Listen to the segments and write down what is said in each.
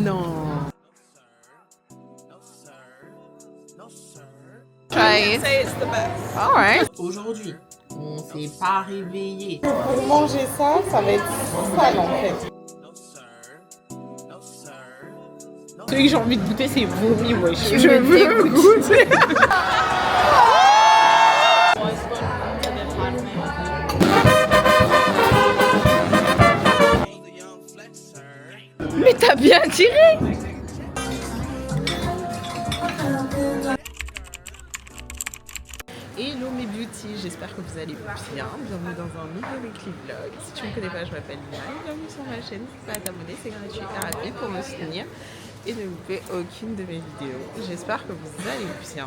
Non. Try it. Say it's the best. Alright. Aujourd'hui, on s'est pas réveillé. Pour manger ça, ça va être sale en fait. Celui que j'ai envie de goûter, c'est vomi, wesh. Je veux goûter. Mais t'as bien tiré. Hello mes beauty, j'espère que vous allez bien. Bienvenue dans un nouveau weekly vlog. Si tu ne me connais pas, je m'appelle Lina. Bienvenue sur ma chaîne. N'hésite pas à t'abonner, c'est gratuit et rapide pour me soutenir et ne louper aucune de mes vidéos. J'espère que vous allez bien.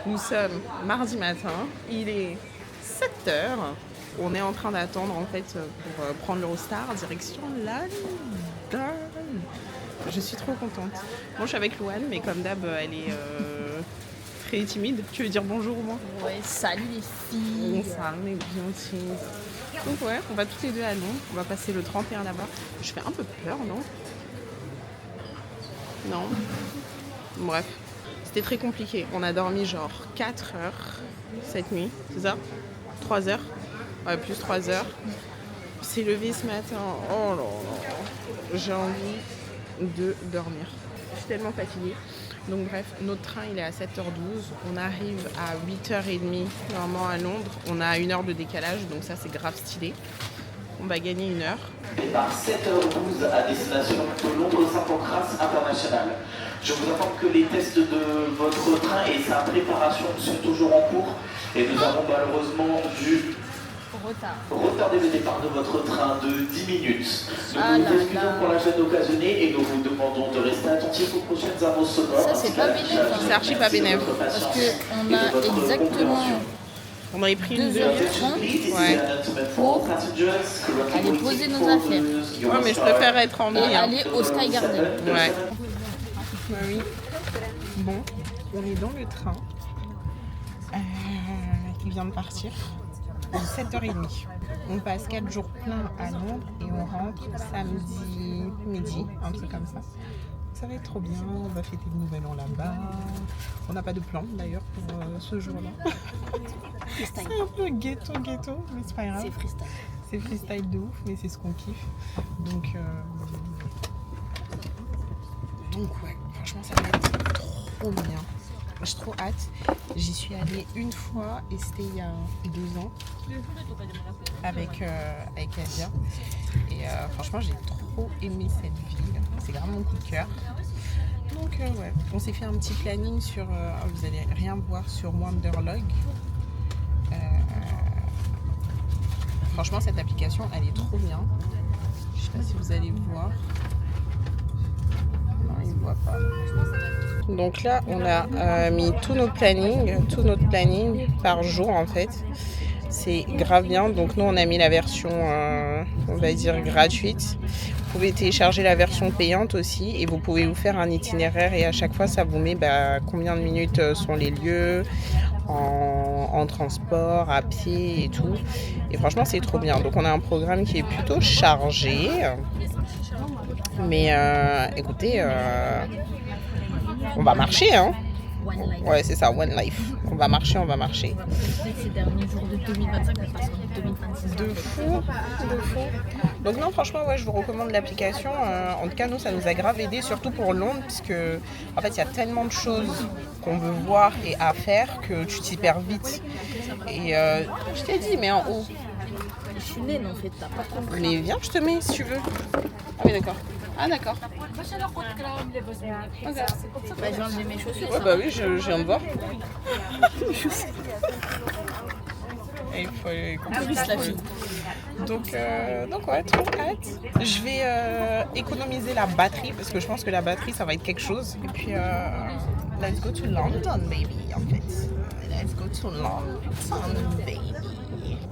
Nous sommes mardi matin, il est 7h. On est en train d'attendre en fait pour prendre l'Eurostar direction London. Je suis trop contente. Bon, je suis avec Louane, mais comme d'hab, elle est très timide. Tu veux dire bonjour au moins? Ouais, salut les filles. Salut les beauty. Donc ouais, on va toutes les deux à Londres. On va passer le 31 là-bas. Je fais un peu peur, non? Non. Bref, c'était très compliqué. On a dormi genre 4 heures cette nuit, c'est ça? 3 heures? Ouais, plus 3 heures. C'est levé ce matin. Oh là là. J'ai envie de dormir. Je suis tellement fatiguée. Donc bref, notre train il est à 7h12. On arrive à 8h30 normalement à Londres. On a 1 heure de décalage, donc ça c'est grave stylé. On va gagner 1 heure. Départ 7h12 à destination de Londres-Saint-Pancras International. Je vous informe que les tests de votre train et sa préparation sont toujours en cours et nous avons malheureusement du retard le départ de votre train de 10 minutes. Nous nous excusons pour la gêne occasionnée et nous vous demandons de rester attentifs aux prochaines annonces sonores. Ça c'est pas bénéf. C'est archi pas bénéf. Parce qu'on a exactement On avait pris une 2h30 ouais. pour aller poser nos affaires. Ouais, mais je préfère être en Et vie. aller au Sky Garden. Ouais. Oui. Bon, on est dans le train qui vient de partir. 7h30. On passe 4 jours pleins à Londres et on rentre samedi midi, un truc comme ça. Ça va être trop bien, on va fêter le nouvel an là-bas. On n'a pas de plan d'ailleurs pour ce jour-là. C'est un peu ghetto, mais c'est pas grave. C'est freestyle. C'est freestyle de ouf, mais c'est ce qu'on kiffe. Donc ouais, franchement ça va être trop bien. J'ai trop hâte. J'y suis allée une fois et c'était il y a 2 ans avec Asia. Et franchement, j'ai trop aimé cette ville. C'est vraiment mon coup de cœur. Donc ouais, on s'est fait un petit planning sur... vous allez rien voir sur Wanderlog. Franchement, cette application, elle est trop bien. Je sais pas si vous allez voir. Non, il ne voit pas. Donc là, on a mis tout notre planning par jour en fait. C'est grave bien. Donc nous, on a mis la version, on va dire, gratuite. Vous pouvez télécharger la version payante aussi et vous pouvez vous faire un itinéraire et à chaque fois, ça vous met combien de minutes sont les lieux en transport, à pied et tout. Et franchement, c'est trop bien. Donc on a un programme qui est plutôt chargé. Mais écoutez... on va marcher, hein. Ouais, c'est ça, One Life. On va marcher. Ces derniers jours de 2025, on passe en 2026. De fou. Donc non, franchement, ouais, je vous recommande l'application. En tout cas, nous, ça nous a grave aidé, surtout pour Londres, parce que en fait, il y a tellement de choses qu'on veut voir et à faire que tu t'y perds vite. Et je t'ai dit, mais en haut. Je suis naine en fait, t'as pas compris. Mais viens, je te mets si tu veux. Ah oui, d'accord. Ah d'accord. Okay. Bah, j'ai enlevé mes chaussures. Ouais, bah oui, je viens de voir. Et il faut la fille. Donc ouais, trop hâte. Je vais économiser la batterie parce que je pense que la batterie ça va être quelque chose. Et puis let's go to London baby en fait. Let's go to London baby.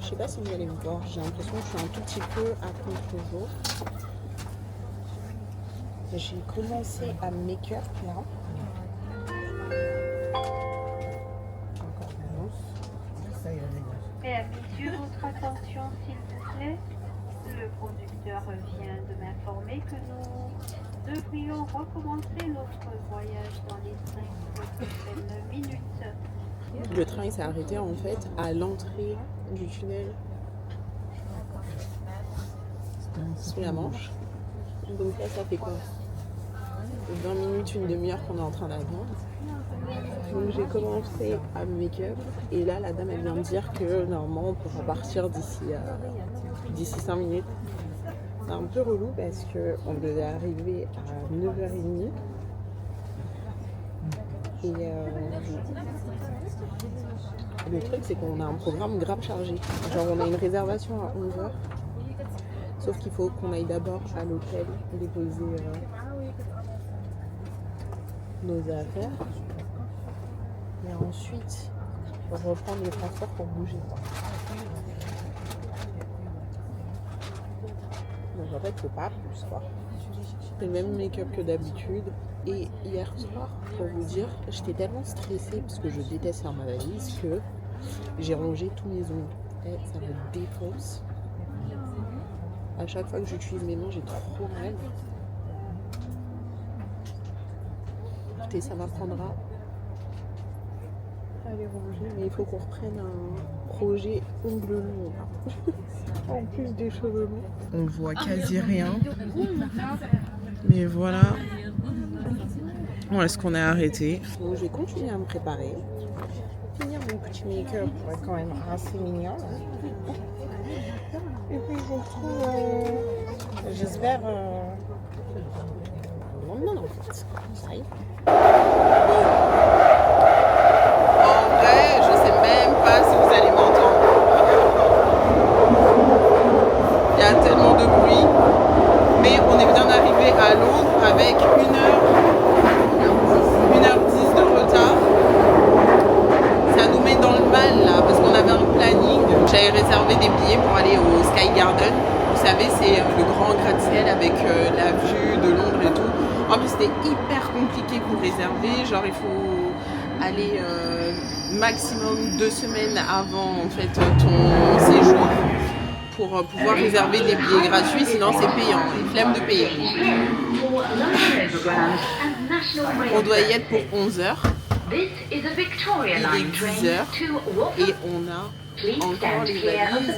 Je sais pas si vous allez me voir, j'ai l'impression que je suis un tout petit peu à contre-jour. J'ai commencé à make-up là. Encore mousse. Sur votre attention, s'il vous plaît. Le conducteur vient de m'informer que nous Nous devrions recommencer notre voyage dans les 5 prochaines minutes. Le train il s'est arrêté en fait à l'entrée du tunnel sous la Manche. Donc là ça fait quoi? 20 minutes, une demi-heure qu'on est en train d'attendre. Donc j'ai commencé à me make-up et là la dame elle vient me dire que normalement on pourra partir d'ici 5 minutes. C'est un peu relou parce qu'on devait arriver à 9h30 et le truc c'est qu'on a un programme grave chargé. Genre on a une réservation à 11h, sauf qu'il faut qu'on aille d'abord à l'hôtel déposer nos affaires et ensuite reprendre les transports pour bouger. Donc en fait c'est pas plus quoi. J'ai le même make-up que d'habitude et hier soir pour vous dire j'étais tellement stressée parce que je déteste faire ma valise que j'ai rongé tous mes ongles et ça me défonce. À chaque fois que j'utilise mes mains j'ai trop mal. Et ça m'apprendra à les ranger, mais il faut qu'on reprenne un projet ongles longs en plus des cheveux longs. On voit quasi rien, mais voilà où est-ce qu'on est arrêté. Donc je vais continuer à me préparer, finir mon petit make-up pour être quand même assez mignon. Et puis je vous retrouve, j'espère, le lendemain en fait. Ça y est. En vrai, je sais même pas si vous allez m'entendre. Il y a tellement de bruit. Mais on est bien arrivé à Londres avec 1h10 de retard. Ça nous met dans le mal là parce qu'on avait un planning. J'avais réservé des billets pour aller au Sky Garden. Vous savez, c'est le grand gratte-ciel avec la vue de Londres et tout. En plus, c'était hyper compliqué pour réserver. Genre, il faut aller maximum 2 semaines avant en fait ton séjour pour pouvoir réserver des billets gratuits. Sinon, c'est payant. Flemme de payer. On doit y être pour 11h. Il est 10h et on a encore les valises.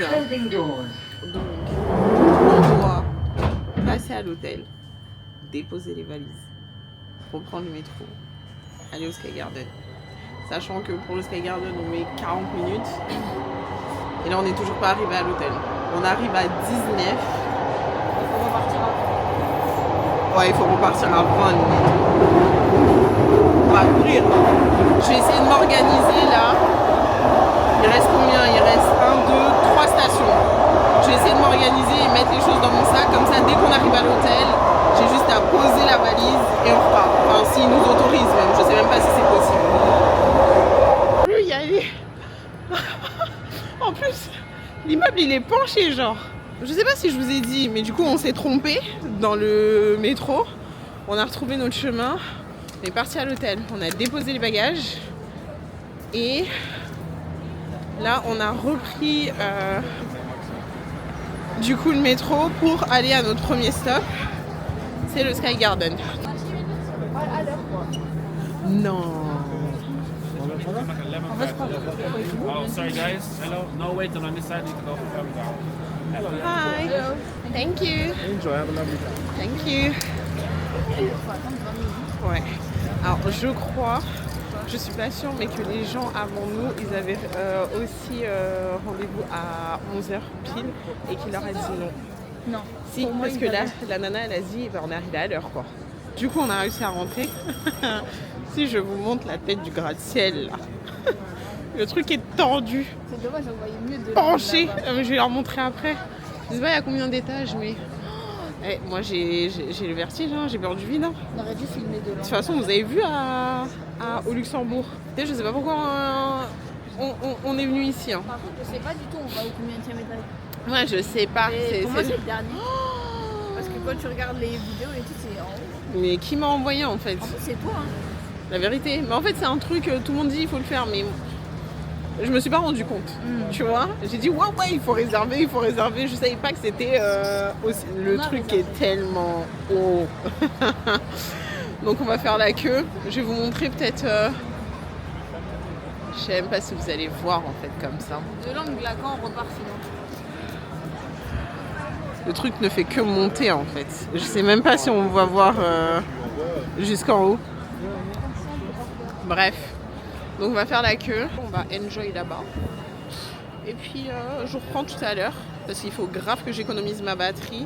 Donc, on doit passer à l'hôtel, déposer les valises, reprendre le métro, aller au Sky Garden. Sachant que pour le Sky Garden, on met 40 minutes. Et là, on n'est toujours pas arrivé à l'hôtel. On arrive à 19. Il faut repartir à 20. Ouais, il faut repartir à 20 minutes. On va courir. Je vais essayer de m'organiser là. Il reste combien? Il reste 1, 2, 3 stations. Je vais essayer de m'organiser et mettre les choses dans mon sac. Comme ça, dès qu'on arrive à l'hôtel, j'ai juste à poser la valise et on repart. Enfin, s'ils nous autorisent même. Je sais même pas si c'est possible. Je veux y aller. En plus, l'immeuble il est penché genre. Je sais pas si je vous ai dit, mais du coup on s'est trompé dans le métro. On a retrouvé notre chemin. On est parti à l'hôtel. On a déposé les bagages. Et là on a repris du coup le métro pour aller à notre premier stop. C'est le Sky Garden. Non. Oh, sorry guys. Hello. No waiting on this side. You can go for Hello. Hi. Hello. Thank you. Enjoy. Have a lovely time. Thank you. Ouais. Alors je crois, je suis pas sûre, mais que les gens avant nous, ils avaient aussi rendez-vous à 11h pile et qu'il leur a dit non. Non. Si, parce que là, la nana, elle a dit, on est arrivé à l'heure quoi. Du coup, on a réussi à rentrer. Si je vous montre la tête du gratte-ciel là. Le truc est tendu. C'est dommage, on voyait mieux de penché. Je vais leur montrer après. Je sais pas il y a combien d'étages, mais moi j'ai le vertige, hein. J'ai peur du vide. Hein. On aurait dû filmer de là. De toute façon, vous avez vu au Luxembourg. Je sais pas pourquoi on est venu ici. Hein. Par contre, je sais pas du tout, on va au combienième étage. Ouais, je sais pas. Pour moi, c'est le dernier. Parce que quand tu regardes les vidéos et tout, c'est en haut. Mais qui m'a envoyé en fait? En fait, c'est toi. Hein. La vérité. Mais en fait, c'est un truc, tout le monde dit il faut le faire, mais je me suis pas rendu compte, tu vois. J'ai dit ouais, il faut réserver. Je savais pas que c'était le truc qui est tellement haut. Donc on va faire la queue. Je vais vous montrer peut-être... Je sais même pas si vous allez voir en fait comme ça. De l'angle là, quand on repart sinon. Le truc ne fait que monter en fait. Je sais même pas si on va voir jusqu'en haut. Bref. Donc on va faire la queue. On va enjoy là-bas. Et puis je vous reprends tout à l'heure. Parce qu'il faut grave que j'économise ma batterie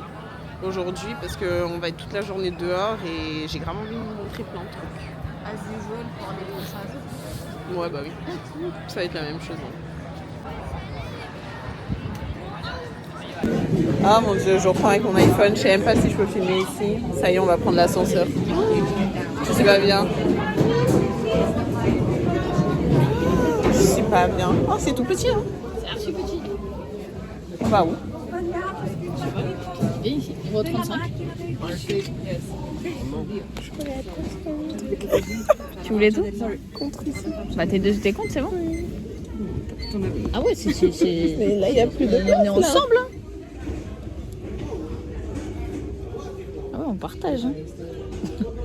aujourd'hui. Parce qu'on va être toute la journée dehors. Et j'ai grave envie de vous montrer plein de trucs. As usual pour les prochains jours. Ouais bah oui. Ça va être la même chose. Hein. Ah mon dieu, je reprends avec mon iPhone, je sais même pas si je peux filmer ici. Ça y est, on va prendre l'ascenseur. C'est pas bien. Je suis pas bien. Oh, c'est tout petit, hein. C'est archi petit. On va où? Et ici, on va au 35. Tu voulais tout? Contre ici. Bah tes comptes, c'est bon? Ah ouais, c'est... Mais là, il n'y a plus de place. On est ensemble, hein. Ah ouais, on partage, hein.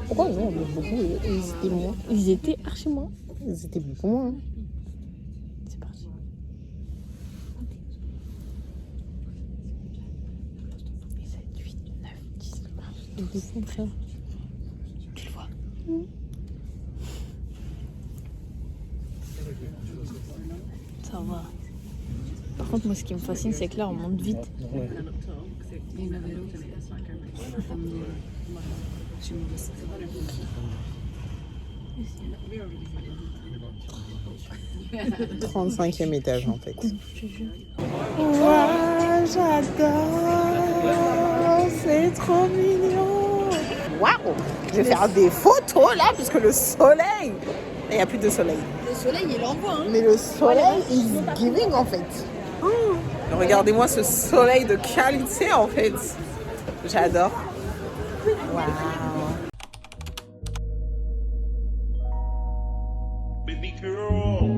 Pourquoi non? Beaucoup, ils étaient moins. Ils étaient archi moins. Ils étaient beaucoup moins. C'est parti. Et 7, 8, 9, 10, 11, 12, 13. Tu le vois? Ça va. Par contre, moi, ce qui me fascine, c'est que là, on monte vite. Ouais. « 35e étage en fait. Wow, j'adore. C'est trop mignon. Waouh. Je vais faire des photos là puisque le soleil. Il n'y a plus de soleil. Le soleil, il envoie, hein. Mais le soleil is giving en fait. Oh. Regardez-moi ce soleil de qualité en fait. J'adore. Waouh. Baby girl.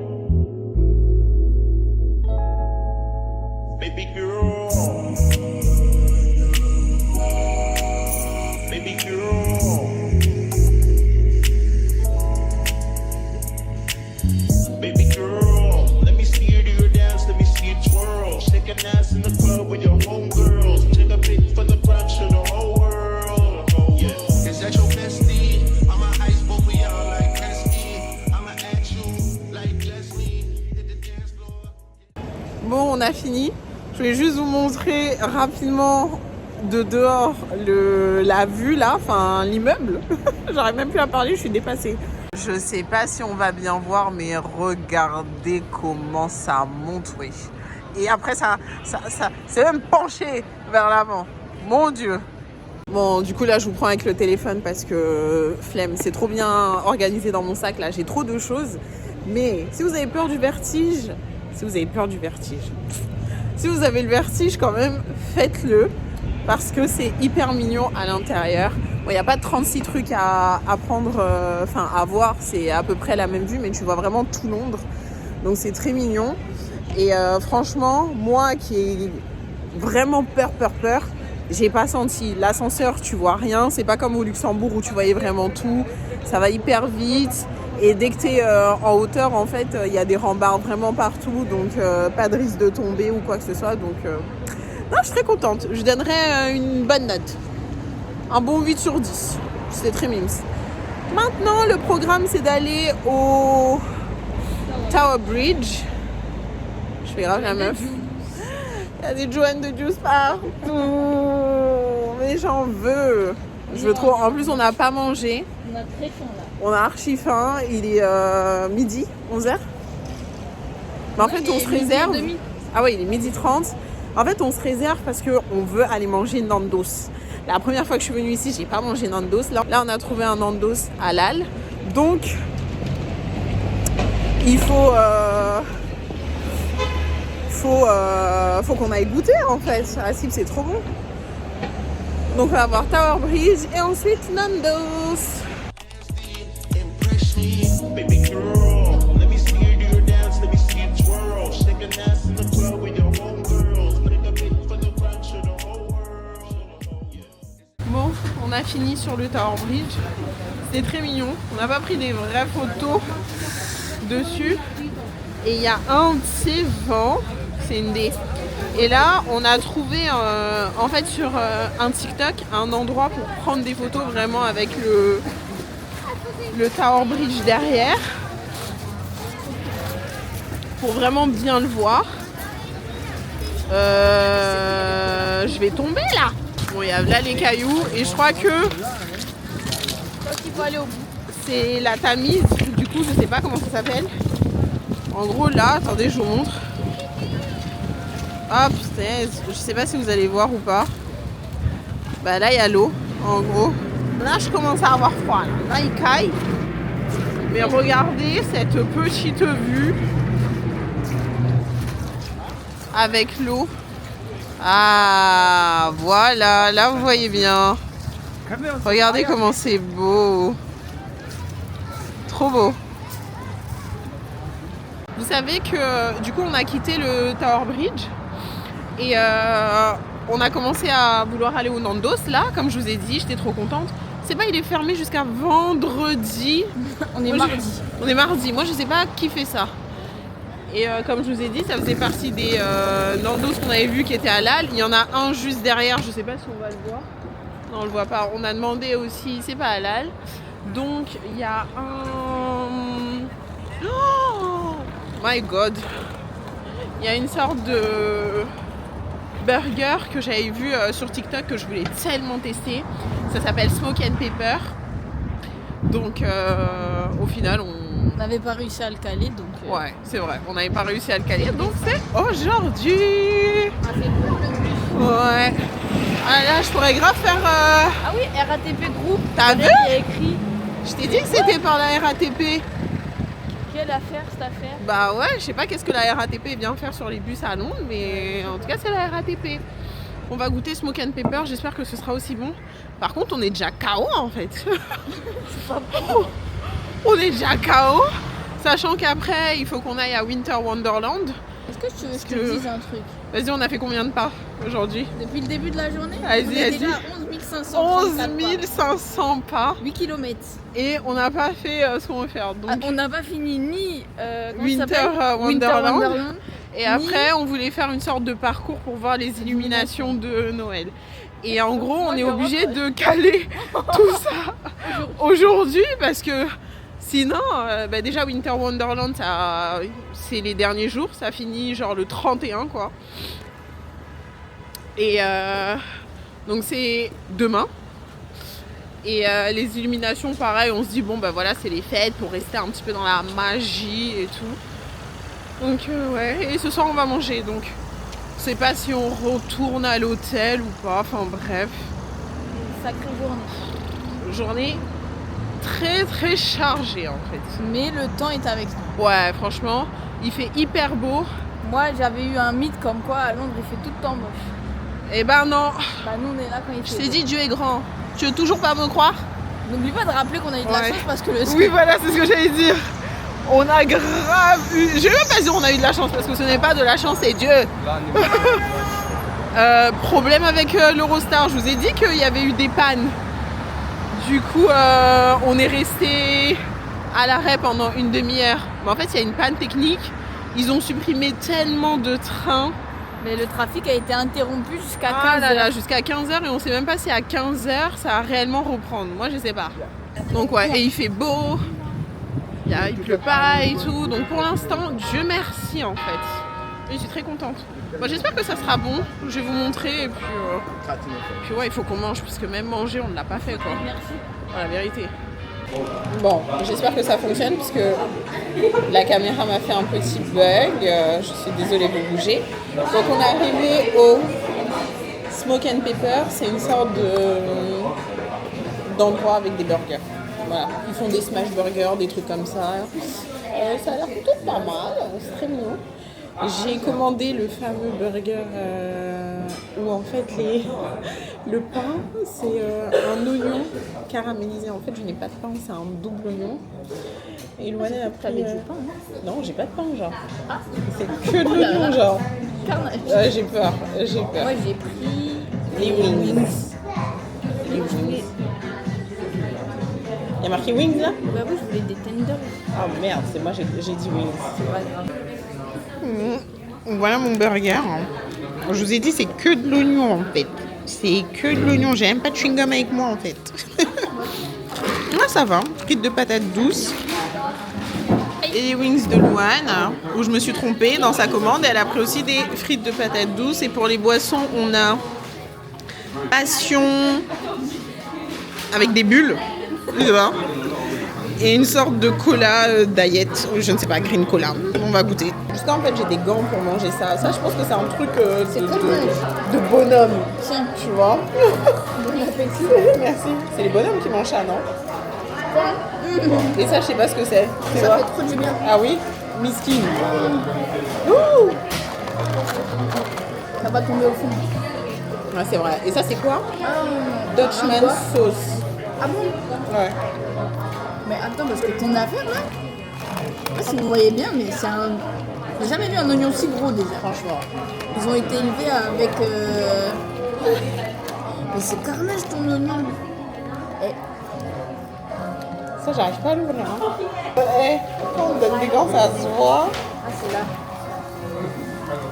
Baby girl. Baby girl. Baby girl. Let me see you do your dance, let me see you twirl. Shake an ass in the club with your homegirls. Take a pic for the gram, show the whole world. Yeah. Is that your bestie? I'm a ice, but we all like Gretzky. I'ma at you like Leslie. Hit the dance floor. Bon, on a fini. Je voulais juste vous montrer rapidement de dehors la vue là, enfin l'immeuble. J'arrive même plus à parler, je suis dépassée. Je sais pas si on va bien voir, mais regardez comment ça monte, oui. Et après ça c'est même penché vers l'avant. Mon Dieu. Bon, du coup là je vous prends avec le téléphone parce que flemme, c'est trop bien organisé dans mon sac là, j'ai trop de choses. Mais si vous avez peur du vertige, si vous avez le vertige quand même, faites-le parce que c'est hyper mignon à l'intérieur. Bon, il n'y a pas 36 trucs à prendre, à voir, c'est à peu près la même vue, mais tu vois vraiment tout Londres. Donc c'est très mignon. Et franchement, moi qui ai vraiment peur, j'ai pas senti. L'ascenseur, tu vois rien. C'est pas comme au Luxembourg où tu voyais vraiment tout. Ça va hyper vite. Et dès que tu es en hauteur, en fait, il y a des rambardes vraiment partout. Donc, pas de risque de tomber ou quoi que ce soit. Donc, non, je suis très contente. Je donnerais une bonne note. Un bon 8 sur 10. C'était très mimes. Maintenant, le programme, c'est d'aller au Tower Bridge. Je fais grave la meuf. Il y a des Joanne de Juice partout. Mais j'en veux. Je veux trop. En plus, on n'a pas mangé. On a très faim là. On a archi faim. Il est midi, 11h. Mais en fait, on se réserve. Ah oui, il est midi 30. En fait, on se réserve parce qu'on veut aller manger Nandos. La première fois que je suis venue ici, j'ai pas mangé Nandos. Là, on a trouvé un Nandos halal. Donc, il faut qu'on aille goûter en fait. À Sib, c'est trop bon. Donc, on va voir Tower Bridge et ensuite Nandos. Baby girl, let me see you do your dance, let me see you twirl. fini sur le Tower Bridge. C'était très mignon. On n'a pas pris des vraies photos dessus. Et il y a un de ces vents, c'est une des. Et là, on a trouvé en fait sur un TikTok un endroit pour prendre des photos vraiment avec le Tower Bridge derrière. Pour vraiment bien le voir. Je vais tomber là. Bon, il y a là les cailloux et je crois que Il faut aller au bout. c'est la Tamise. Du coup, je sais pas comment ça s'appelle. En gros, là, attendez, je vous montre. Ah putain, je sais pas si vous allez voir ou pas. Bah là, il y a l'eau, en gros. Là, je commence à avoir froid. Là, il caille. Mais regardez cette petite vue avec l'eau. Ah, voilà, là, vous voyez bien. Regardez comment c'est beau. Trop beau. Vous savez que du coup on a quitté le Tower Bridge et on a commencé à vouloir aller au Nandos là, comme je vous ai dit, j'étais trop contente. C'est pas, il est fermé jusqu'à vendredi. On est mardi. On est mardi, moi je sais pas qui fait ça. Et comme je vous ai dit, ça faisait partie des Nandos qu'on avait vu qui étaient halal. Il y en a un juste derrière, je sais pas si on va le voir. Non, on le voit pas. On a demandé aussi, c'est pas halal. Donc il y a un... Oh my god! Il y a une sorte de burger que j'avais vu sur TikTok que je voulais tellement tester. Ça s'appelle Smoke and Pepper. Donc au final On n'avait pas réussi à le caler donc. Ouais, c'est vrai, on n'avait pas réussi à le caler, donc c'est aujourd'hui. Ouais. Ah là, je pourrais grave faire... Ah oui, RATP Group. T'as vu? Il y a écrit. Je t'ai dit que c'était par la RATP. Quelle affaire cette affaire? Bah ouais, je sais pas qu'est-ce que la RATP vient faire sur les bus à Londres, mais en tout cas c'est la RATP. On va goûter Smoke and Pepper, j'espère que ce sera aussi bon. Par contre, on est déjà KO en fait. C'est pas bon. On est déjà KO, sachant qu'après il faut qu'on aille à Winter Wonderland. Est-ce que tu veux que je te dise un truc? Vas-y, on a fait combien de pas aujourd'hui? Depuis le début de la journée, Vas-y, on est vas-y. déjà à 11 500 pas. 8 km. Et on n'a pas fait ce qu'on veut faire. Donc, On n'a pas fini ni Winter Wonderland. Et ni- après, on voulait faire une sorte de parcours pour voir les illuminations de Noël. Et en gros, on est obligé de caler tout ça aujourd'hui parce que sinon, déjà Winter Wonderland, c'est les derniers jours, ça finit genre le 31 quoi. Et donc c'est demain. Et les illuminations, pareil, on se dit bon bah voilà, c'est les fêtes pour rester un petit peu dans la magie et tout. Donc ouais, et ce soir on va manger, donc je sais pas si on retourne à l'hôtel ou pas, enfin bref. Sacrée journée. Journée très très chargée en fait. Mais le temps est avec nous. Ouais, franchement, il fait hyper beau. Moi j'avais eu un mythe comme quoi à Londres il fait tout le temps moche. Et ben non, Bah nous on est là quand il je fait t'ai beau. dit Dieu est grand. Tu veux toujours pas me croire? N'oublie pas de rappeler qu'on a eu de la Ouais. chance parce que le Oui, voilà, c'est ce que j'allais dire. On a grave eu... Je vais même pas dire on a eu de la chance parce que ce n'est pas de la chance, c'est Dieu. Problème avec l'Eurostar, je vous ai dit qu'il y avait eu des pannes. Du coup, on est resté à l'arrêt pendant une demi-heure. Mais en fait, il y a une panne technique. Ils ont supprimé tellement de trains. Mais le trafic a été interrompu jusqu'à 15h. Ah là là, jusqu'à 15h et on sait même pas si à 15h ça va réellement reprendre. Moi je sais pas. Donc ouais, et il fait beau, il pleut pas et tout. Donc pour l'instant, Dieu merci en fait. Et je suis très contente. Bon, j'espère que ça sera bon. Je vais vous montrer et puis ouais, il faut qu'on mange puisque même manger on ne l'a pas fait quoi. Merci. Voilà, la vérité. Bon, j'espère que ça fonctionne puisque la caméra m'a fait un petit bug. Je suis désolée de bouger. Donc on est arrivé au Smoke and Pepper. C'est une sorte d'endroit avec des burgers. Voilà, ils font des smash burgers, des trucs comme ça. Ça a l'air plutôt pas mal, c'est très mignon. J'ai commandé le fameux burger où en fait le pain c'est un oignon caramélisé. En fait je n'ai pas de pain, c'est un double oignon. Et Louane a pris... T'avais du pain, hein? Non, j'ai pas de pain genre. C'est que de l'oignon genre. Carnage. J'ai peur, j'ai peur. Moi j'ai pris Les wings. Les wings. Il y a marqué wings là? Bah oui, je voulais des tenders. Ah merde, c'est moi j'ai dit wings. C'est pas grave. Voilà mon burger. Je vous ai dit, c'est que de l'oignon en fait. C'est que de l'oignon. J'ai même pas de chewing-gum avec moi en fait. Moi ça va. Frites de patates douces. Et les wings de Louane, où je me suis trompée dans sa commande. Elle a pris aussi des frites de patates douces. Et pour les boissons, on a passion avec des bulles. Je sais pas. Et une sorte de cola diet, je ne sais pas, green cola. On va goûter. Juste là, en fait, j'ai des gants pour manger ça. Ça, je pense que c'est un truc de bonhomme. Tiens, Tu vois. bon appétit. Merci. C'est les bonhommes qui mangent ça, non? Et ça, je sais pas ce que c'est. C'est Ça quoi? fait trop du bien. Ah oui? Miskin. Ouh. Ça va tomber au fond. Ouais, c'est vrai. Et ça, c'est quoi? Un Dutchman quoi sauce. Ah bon? Ouais. Mais attends, parce que ton affaire là, si vous voyez bien, mais c'est un. J'ai jamais vu un oignon si gros déjà. Franchement. Ils ont été élevés avec. Mais c'est carnage ton oignon. Et Ça, j'arrive pas à l'ouvrir. Hein. Quand on me donne des gants, ça se voit ah, c'est là.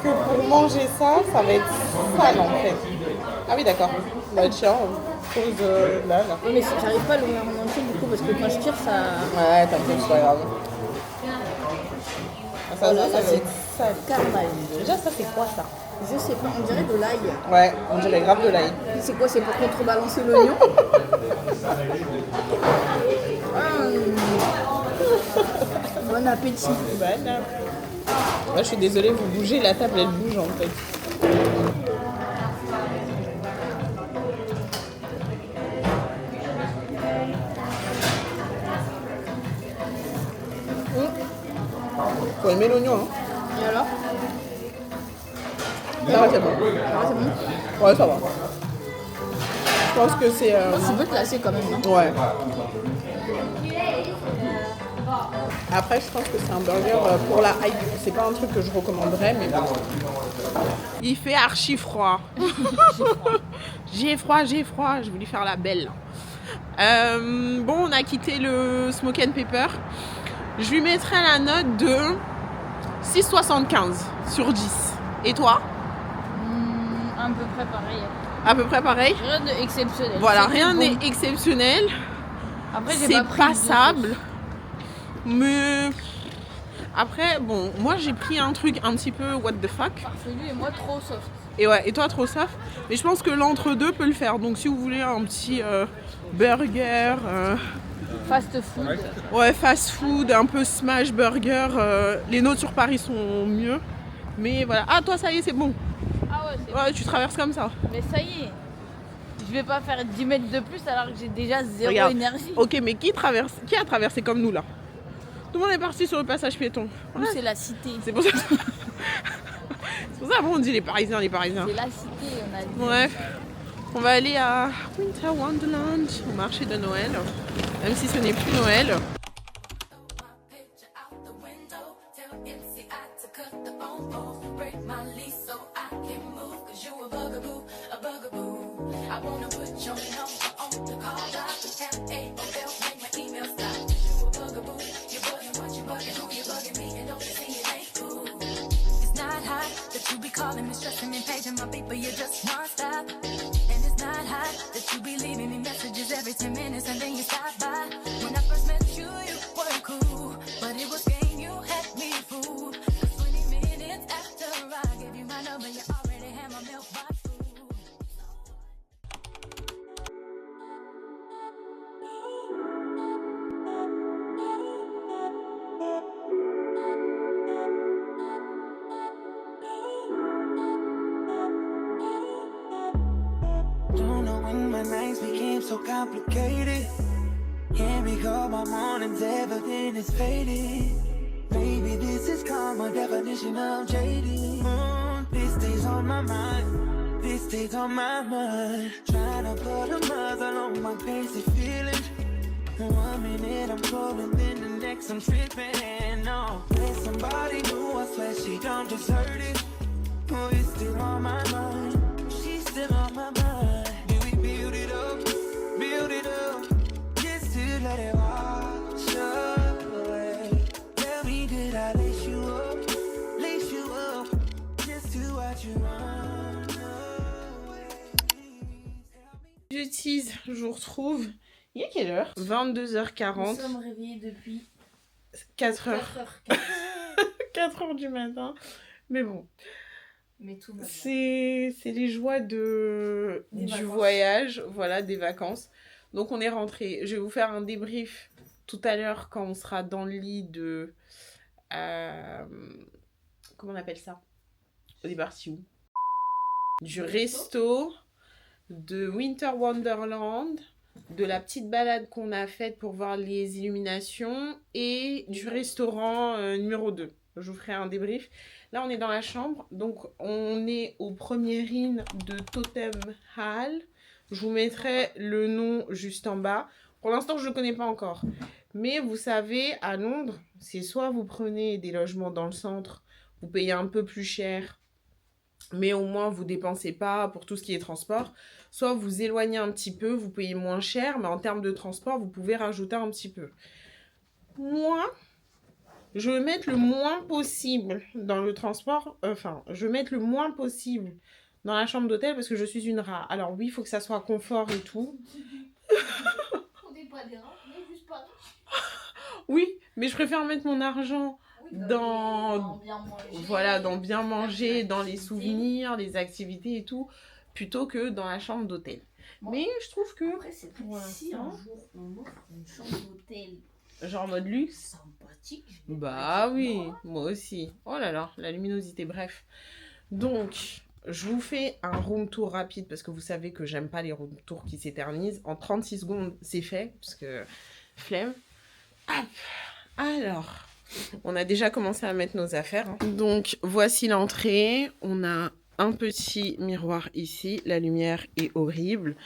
que pour manger ça, ça va être sale en fait. Ah oui, d'accord. Bah tiens, pose là. Oui, mais j'arrive pas à l'ouvrir en entier du coup, parce que quand je tire, ça. Ouais, t'inquiète, c'est pas grave. Ah, ça, Voilà, ça va c'est être sale. carnage. Déjà, ça, c'est quoi ça? Je sais pas, on dirait de l'ail. Ouais, on dirait grave de l'ail. C'est quoi? C'est pour contrebalancer l'oignon? Bon appétit. Voilà. Moi, je suis désolée, vous bougez, la table elle bouge en fait. Faut aimer l'oignon, hein. Et alors? Ça va, c'est bon. Ah, c'est bon? Ouais, ça va. Je pense que c'est... Tu peux te lasser quand même, non? Ouais. Après, je pense que c'est un burger pour la hype. C'est pas un truc que je recommanderais, mais bon. Il fait archi froid. J'ai froid. Je voulais faire la belle. Bon, on a quitté le Smoke and Pepper. Je lui mettrai la note de 6,75 sur 10. Et toi? À peu près pareil. À peu près pareil. Rien d'exceptionnel. Voilà, C'est rien bon. n'est exceptionnel. Après, j'ai C'est pas pris passable. Mais après, bon, moi j'ai pris un truc un petit peu what the fuck. Farfelu et moi trop soft. Et ouais, et toi trop soft. Mais je pense que l'entre-deux peut le faire. Donc si vous voulez un petit burger, Fast food. ouais, fast food, un peu smash burger, les nôtres sur Paris sont mieux. Mais voilà. Ah, toi ça y est, c'est bon. Ah ouais, c'est Ouais, tu traverses comme ça. Mais ça y est. Je vais pas faire 10 mètres de plus alors que j'ai déjà zéro Regarde. énergie. Ok, mais qui a traversé comme nous là? Tout le monde est parti sur le passage piéton. Nous, c'est la cité. C'est pour ça. C'est pour ça qu'on dit les Parisiens. C'est la cité, on a dit. Bref, on va aller à Winter Wonderland, au marché de Noël, même si ce n'est plus Noël. Calling me, stressing me, paging my beat, but you're just non-stop. And it's not hot that you be leaving me messages every 10 minutes and then you stop by. When I first met you, you were cool, but it was game, you had me fooled. 20 minutes after I gave you my number, you already had my mailbox full. Don't know when my nights became so complicated. Can't recall my mornings, everything is faded. Maybe this is called my definition of jaded. This stays on my mind, this stays on my mind. Trying to put a muzzle on my crazy feelings. 1 minute I'm crawling, then the next I'm tripping. No, there's somebody new, I swear she don't deserve it. Oh, it's still on my mind, she's still on my mind. Do we build it up, just to let it walk? vous retrouve. Il est quelle heure? 22h40. Nous sommes réveillés depuis 4h. 4h15. 4h du matin. Mais bon. Mais tout va bien. C'est les joies du vacances. voyage, voilà, des vacances. Donc on est rentré. Je vais vous faire un débrief tout à l'heure quand on sera dans le lit de... comment on appelle ça? On est parti où? Du resto, de Winter Wonderland, de la petite balade qu'on a faite pour voir les illuminations et du restaurant numéro 2. Je vous ferai un débrief. Là, on est dans la chambre. Donc, on est au premier in de Totem Hall. Je vous mettrai le nom juste en bas. Pour l'instant, je ne le connais pas encore. Mais vous savez, à Londres, c'est soit vous prenez des logements dans le centre, vous payez un peu plus cher, mais au moins vous dépensez pas pour tout ce qui est transport. Soit vous éloignez un petit peu, vous payez moins cher, mais en termes de transport, vous pouvez rajouter un petit peu. Moi, je vais mettre le moins possible dans le transport, je vais mettre le moins possible dans la chambre d'hôtel parce que je suis une rat. Alors oui, il faut que ça soit confort et tout. On n'est pas des rats, on est juste pas Oui, mais je préfère mettre mon argent dans bien manger, voilà, dans bien manger, dans les souvenirs, les activités et tout, plutôt que dans la chambre d'hôtel. Bon. Mais je trouve que Après, c'est vrai pour que si un l'instant, jour on offre une chambre d'hôtel genre mode luxe. sympathique, je vais Bah pas dire oui, non, hein. moi aussi. Oh là là, la luminosité, bref. Donc, je vous fais un room tour rapide parce que vous savez que j'aime pas les room tours qui s'éternisent. En 36 secondes, c'est fait, parce que flemme. Hop. Alors, on a déjà commencé à mettre nos affaires. Hein. Donc, voici l'entrée. On a un petit miroir ici. La lumière est horrible.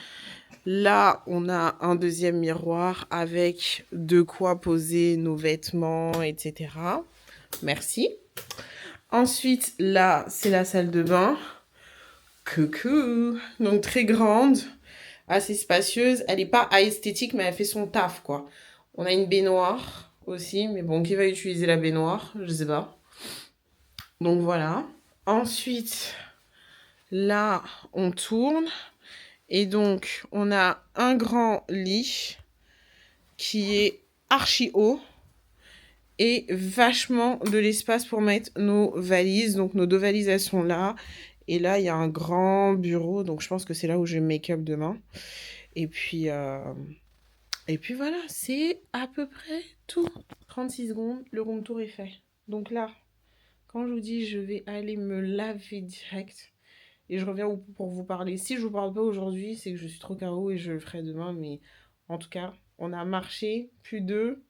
Là, on a un deuxième miroir avec de quoi poser nos vêtements, etc. Merci. Ensuite, là, c'est la salle de bain. Coucou. Donc, très grande, assez spacieuse. Elle n'est pas esthétique, mais elle fait son taf, quoi. On a une baignoire aussi, mais bon, qui va utiliser la baignoire? Je sais pas. Donc, voilà. Ensuite, là, on tourne. Et donc, on a un grand lit qui est archi haut et vachement de l'espace pour mettre nos valises. Donc, nos 2 valises, elles sont là. Et là, il y a un grand bureau. Donc, je pense que c'est là où je vais make-up demain. Et puis voilà, c'est à peu près tout. 36 secondes, le room tour est fait. Donc là, quand je vous dis, je vais aller me laver direct. Et je reviens pour vous parler. Si je vous parle pas aujourd'hui, c'est que je suis trop KO et je le ferai demain. Mais en tout cas, on a marché plus de...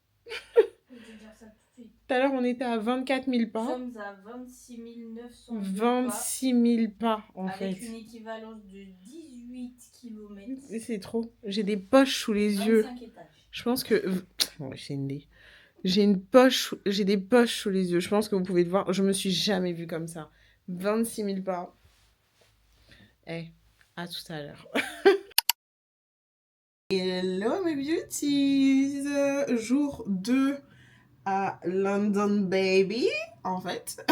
Tout à l'heure, on était à 24 000 pas. Nous sommes à 26 900 26 000 pas, en fait. avec une équivalence de 18 km. C'est trop. J'ai des poches sous les yeux. 25 étages. Je pense que... Ouais, j'ai des poches sous les yeux. Je pense que vous pouvez le voir. Je me suis jamais vue comme ça. 26 000 pas. À tout à l'heure. Hello mes beauties. Jour 2 à London baby, en fait.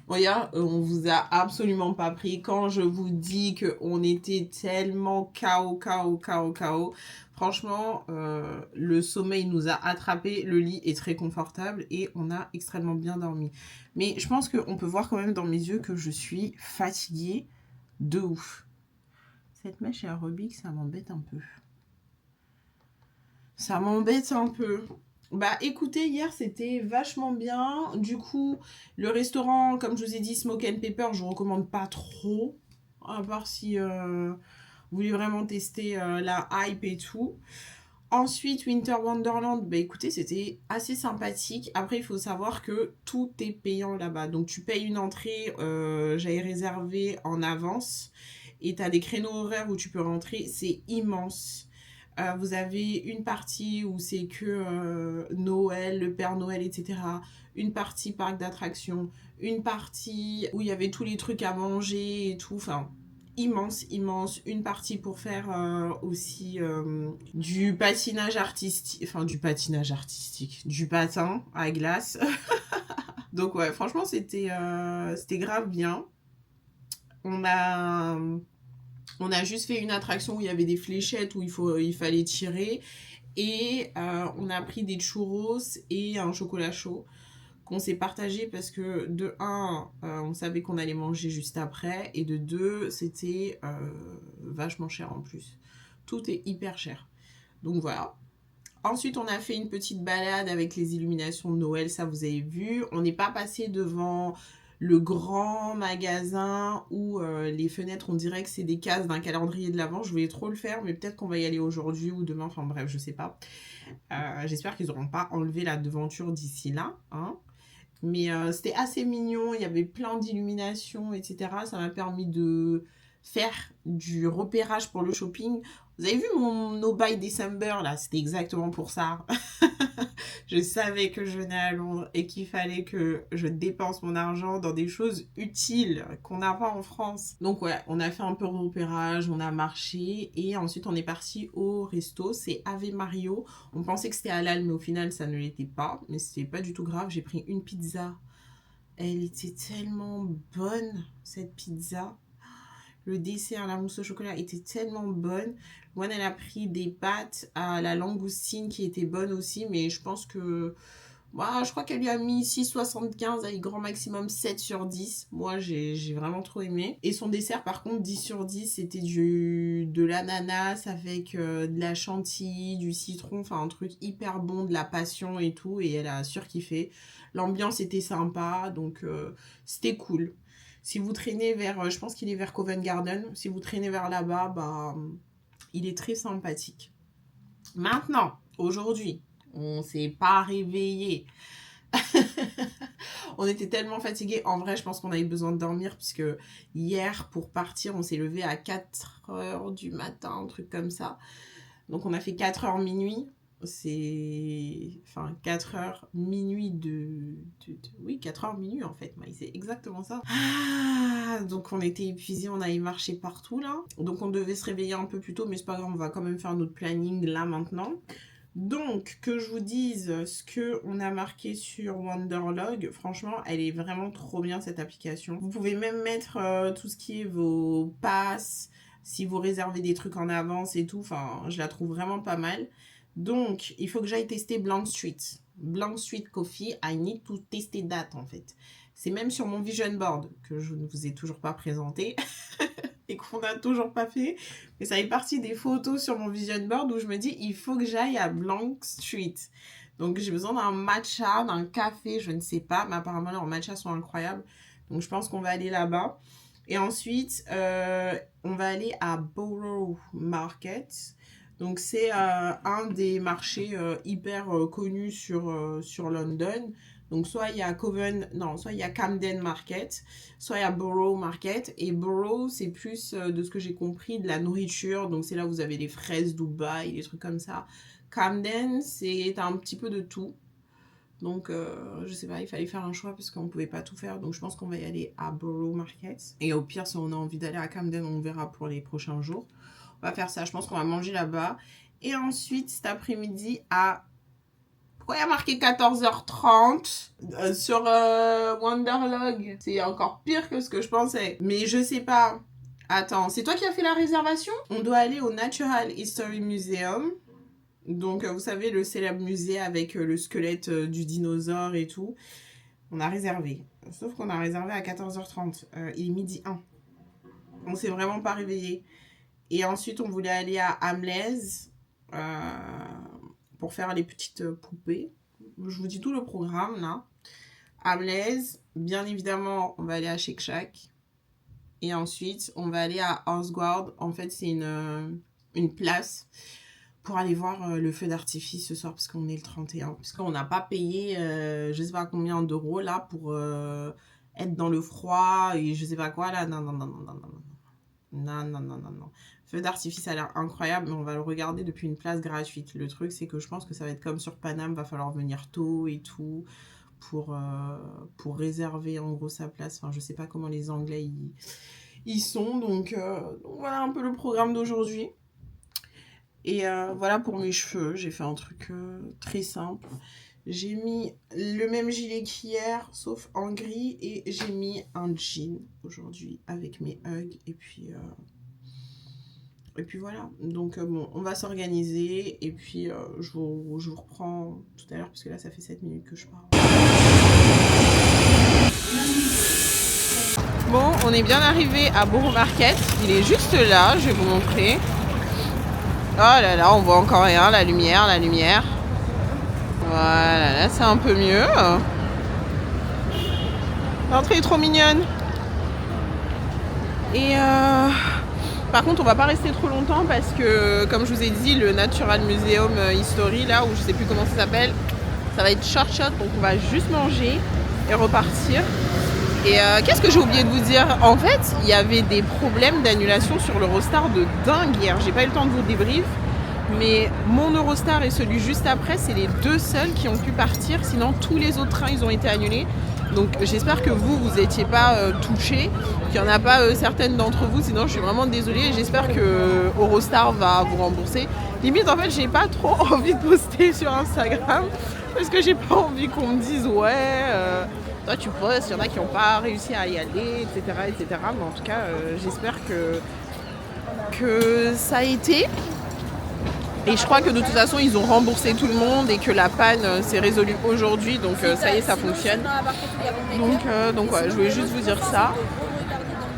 Regarde, on vous a absolument pas pris. Quand je vous dis qu'on était tellement KO. Franchement, le sommeil nous a attrapés. Le lit est très confortable et on a extrêmement bien dormi. Mais je pense qu'on peut voir quand même dans mes yeux que je suis fatiguée de ouf. Cette mèche aérobique, ça m'embête un peu. Ça m'embête un peu. Bah écoutez, hier c'était vachement bien. Du coup, le restaurant, comme je vous ai dit, Smoke and Pepper, je ne recommande pas trop. À part si vous voulez vraiment tester la hype et tout. Ensuite, Winter Wonderland, bah écoutez, c'était assez sympathique. Après, il faut savoir que tout est payant là-bas. Donc tu payes une entrée, j'avais réservé en avance. Et tu as des créneaux horaires où tu peux rentrer. C'est immense. Vous avez une partie où c'est que Noël, le Père Noël, etc. Une partie parc d'attractions. Une partie où il y avait tous les trucs à manger et tout. Enfin, immense. Une partie pour faire aussi du patinage artistique. Enfin, du patin à glace. Donc ouais, franchement, c'était grave bien. On a On a juste fait une attraction où il y avait des fléchettes où il fallait tirer. Et on a pris des churros et un chocolat chaud qu'on s'est partagé parce que de 1, on savait qu'on allait manger juste après. Et de 2, c'était vachement cher en plus. Tout est hyper cher. Donc voilà. Ensuite, on a fait une petite balade avec les illuminations de Noël, ça vous avez vu. On n'est pas passé devant le grand magasin où les fenêtres, on dirait que c'est des cases d'un calendrier de l'Avent. Je voulais trop le faire, mais peut-être qu'on va y aller aujourd'hui ou demain. Enfin bref, je sais pas. J'espère qu'ils n'auront pas enlevé la devanture d'ici là. Hein. Mais c'était assez mignon. Il y avait plein d'illuminations, etc. Ça m'a permis de faire du repérage pour le shopping. Vous avez vu mon No Buy December là, c'était exactement pour ça. Je savais que je venais à Londres et qu'il fallait que je dépense mon argent dans des choses utiles qu'on n'a pas en France. Donc ouais, on a fait un peu de repérage, on a marché et ensuite on est parti au resto, c'est Ave Mario. On pensait que c'était halal mais au final ça ne l'était pas, mais c'était pas du tout grave. J'ai pris une pizza, elle était tellement bonne cette pizza. Le dessert, la mousse au chocolat était tellement bonne. Moi, elle a pris des pâtes à la langoustine qui étaient bonnes aussi. Mais je pense que... Bah, je crois qu'elle lui a mis 6,75 avec grand maximum 7 sur 10. Moi, j'ai vraiment trop aimé. Et son dessert, par contre, 10 sur 10, c'était de l'ananas avec de la chantilly, du citron. Enfin, un truc hyper bon, de la passion et tout. Et elle a surkiffé. L'ambiance était sympa. Donc, c'était cool. Si vous traînez vers, je pense qu'il est vers Covent Garden, si vous traînez vers là-bas, bah, il est très sympathique. Maintenant, aujourd'hui, on s'est pas réveillé. On était tellement fatigués. En vrai, je pense qu'on avait besoin de dormir puisque hier, pour partir, on s'est levé à 4h du matin, un truc comme ça. Donc, on a fait 4h minuit. C'est... Enfin, 4h minuit Oui, 4h minuit en fait. C'est exactement ça. Ah, donc on était épuisés, on allait marcher partout là. Donc on devait se réveiller un peu plus tôt, mais c'est pas grave, on va quand même faire notre planning là maintenant. Donc, que je vous dise ce qu'on a marqué sur Wanderlog, franchement, elle est vraiment trop bien cette application. Vous pouvez même mettre tout ce qui est vos passes, si vous réservez des trucs en avance et tout. Enfin, je la trouve vraiment pas mal. Donc, il faut que j'aille tester Blank Street. Blank Street Coffee, I need to tester that en fait. C'est même sur mon vision board que je ne vous ai toujours pas présenté et qu'on n'a toujours pas fait. Mais ça fait partie des photos sur mon vision board où je me dis, il faut que j'aille à Blank Street. Donc, j'ai besoin d'un matcha, d'un café, je ne sais pas. Mais apparemment, leurs matchas sont incroyables. Donc, je pense qu'on va aller là-bas. Et ensuite, on va aller à Borough Market. Donc, c'est un des marchés hyper connus sur London. Donc, soit il y a Camden Market, soit il y a Borough Market. Et Borough, c'est plus, de ce que j'ai compris, de la nourriture. Donc, c'est là où vous avez les fraises Dubaï, des trucs comme ça. Camden, c'est un petit peu de tout. Donc, je sais pas, il fallait faire un choix parce qu'on pouvait pas tout faire. Donc, je pense qu'on va y aller à Borough Market. Et au pire, si on a envie d'aller à Camden, on verra pour les prochains jours. On va faire ça. Je pense qu'on va manger là-bas. Et ensuite, cet après-midi, pourquoi il y a marqué 14h30 sur Wanderlog? C'est encore pire que ce que je pensais. Mais je sais pas. Attends, c'est toi qui as fait la réservation? On doit aller au Natural History Museum. Donc, vous savez, le célèbre musée avec le squelette du dinosaure et tout. On a réservé. Sauf qu'on a réservé à 14h30. Il est midi 1. On s'est vraiment pas réveillé. Et ensuite, on voulait aller à Hamleys pour faire les petites poupées. Je vous dis tout le programme, là. Hamleys, bien évidemment, on va aller à Shake Shack. Et ensuite, on va aller à Horsguard. En fait, c'est une place pour aller voir le feu d'artifice ce soir, parce qu'on est le 31. Parce qu'on n'a pas payé, je sais pas combien d'euros, là, pour être dans le froid et je sais pas quoi, là. Non. Feu d'artifice a l'air incroyable, mais on va le regarder depuis une place gratuite. Le truc, c'est que je pense que ça va être comme sur Paname, va falloir venir tôt et tout pour réserver en gros sa place. Enfin, je sais pas comment les Anglais ils sont, donc voilà un peu le programme d'aujourd'hui. Et voilà pour mes cheveux, j'ai fait un truc très simple. J'ai mis le même gilet qu'hier, sauf en gris, et j'ai mis un jean aujourd'hui avec mes Ugg. Et puis Et puis voilà, donc bon, on va s'organiser et puis je vous reprends tout à l'heure parce que là ça fait 7 minutes que je parle. Bon, on est bien arrivé à Borough Market, il est juste là, je vais vous montrer. Oh là là, on voit encore rien, la lumière. Voilà, là c'est un peu mieux. L'entrée est trop mignonne. Et par contre, on va pas rester trop longtemps parce que, comme je vous ai dit, le Natural Museum History, là où je sais plus comment ça s'appelle, ça va être short, donc on va juste manger et repartir. Et qu'est-ce que j'ai oublié de vous dire? En fait, il y avait des problèmes d'annulation sur l'Eurostar de dingue hier. J'ai pas eu le temps de vous débrief, mais mon Eurostar et celui juste après, c'est les deux seuls qui ont pu partir. Sinon, tous les autres trains, ils ont été annulés. Donc j'espère que vous n'étiez pas touchés, qu'il n'y en a pas certaines d'entre vous, sinon je suis vraiment désolée et j'espère que Eurostar va vous rembourser. Limite en fait j'ai pas trop envie de poster sur Instagram parce que j'ai pas envie qu'on me dise ouais, toi tu postes, il y en a qui n'ont pas réussi à y aller, etc. Mais en tout cas j'espère que ça a été. Et je crois que de toute façon, ils ont remboursé tout le monde et que la panne s'est résolue aujourd'hui. Donc ça y est, ça fonctionne. Donc ouais, je voulais juste vous dire ça.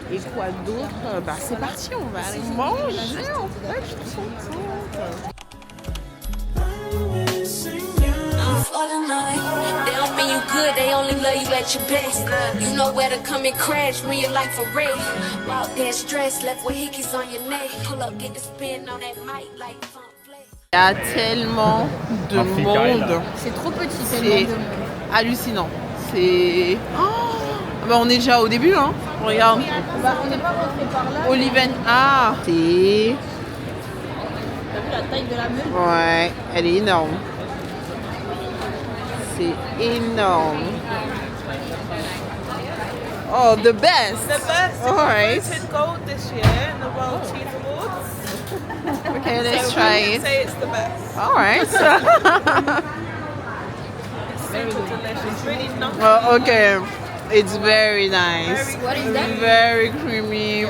Et quoi d'autre? Bah c'est parti, on va aller manger en fait, je suis contente. For the night, they don't mean you good, they only love you at your best. You know where to come and crash when your life a wreck. Out there stressed, left with hickeys on your neck. Pull up, get the spin on that mic like funk flex. Il y a tellement de monde. C'est trop petit, c'est hallucinant. C'est... Oh bah on est déjà au début, hein. Regarde. Bah, on n'est pas rentré par là. Oliven. Ah, c'est... T'as vu la taille de la meule? Ouais, elle est énorme. C'est énorme. Oh, the best. The best All right. voted gold this year in the World Cheese Awards. Okay, let's So try we it. can say it's the best. All right. It's super delicious, really nutty. Oh, okay. It's very nice. What is that? Very creamy.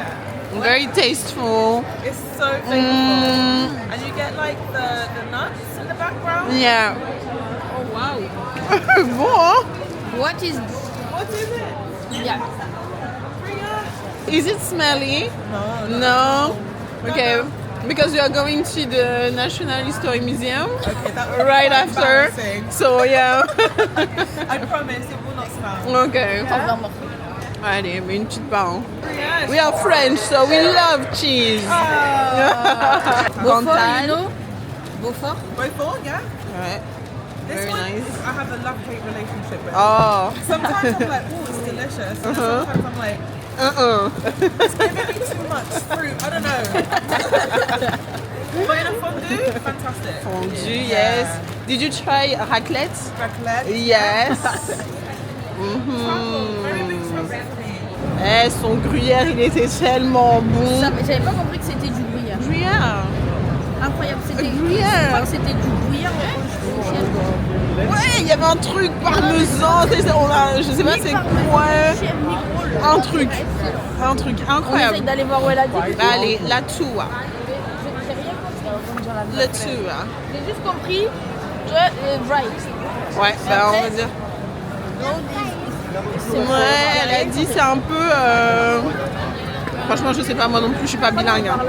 Very tasteful. It's so flavorful. And you get like the nuts in the background. Yeah. Oh wow. Bon, hein? What is... What is it? Yeah. Is it smelly? No. No? Okay. Because we are going to the National History Museum Okay, that would be right quite after. embarrassing. So yeah. I promise it will not smell. Okay. Vraiment. Allez, mais une petite part. Hein. Yeah, We are French, so we love cheese. Beaufort, Cantal. you know? Beaufort? Beaufort, yeah. Ouais. This Very one, nice. I have a love-hate relationship with. Oh. Sometimes I'm like, oh, it's delicious. And sometimes I'm like, it's giving me too much fruit. I don't know. But in a fondue, fantastic. Fondue, yes. Did you try raclette? Raclette. Yes. Very big favorite for me. Eh, son gruyère, il était tellement bon. Ça, j'avais pas compris que c'était du gruyère. Gruyère. Incroyable, c'était... Gruyère. Je crois que c'était du gruyère. Ouais, il y avait un truc parmesan. Je sais pas c'est quoi. Un truc On essaye incroyable. d'aller voir où elle a dit. Allez, la toua. J'ai rien compris. La toua. J'ai juste compris que right. Ouais, bah on va dire. Ouais, elle a dit c'est un peu... Franchement, je sais pas, moi non plus, je suis pas bilingue. Hein.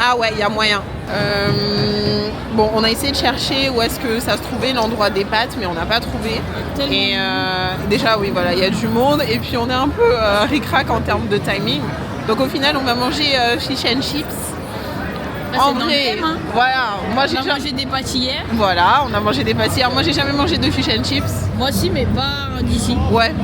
Ah ouais, il y a moyen. Bon, on a essayé de chercher où est-ce que ça se trouvait, l'endroit des pâtes, mais on n'a pas trouvé. Et déjà, oui, voilà, il y a du monde. Et puis, on est un peu ric-rac en termes de timing. Donc, au final, on va manger fish and chips. En vrai, thème, hein. voilà. Moi, j'ai On a déjà... mangé des pâtes hier. Voilà, on a mangé des pâtes hier. Moi, j'ai jamais mangé de fish and chips. Moi aussi, mais pas d'ici. Ouais.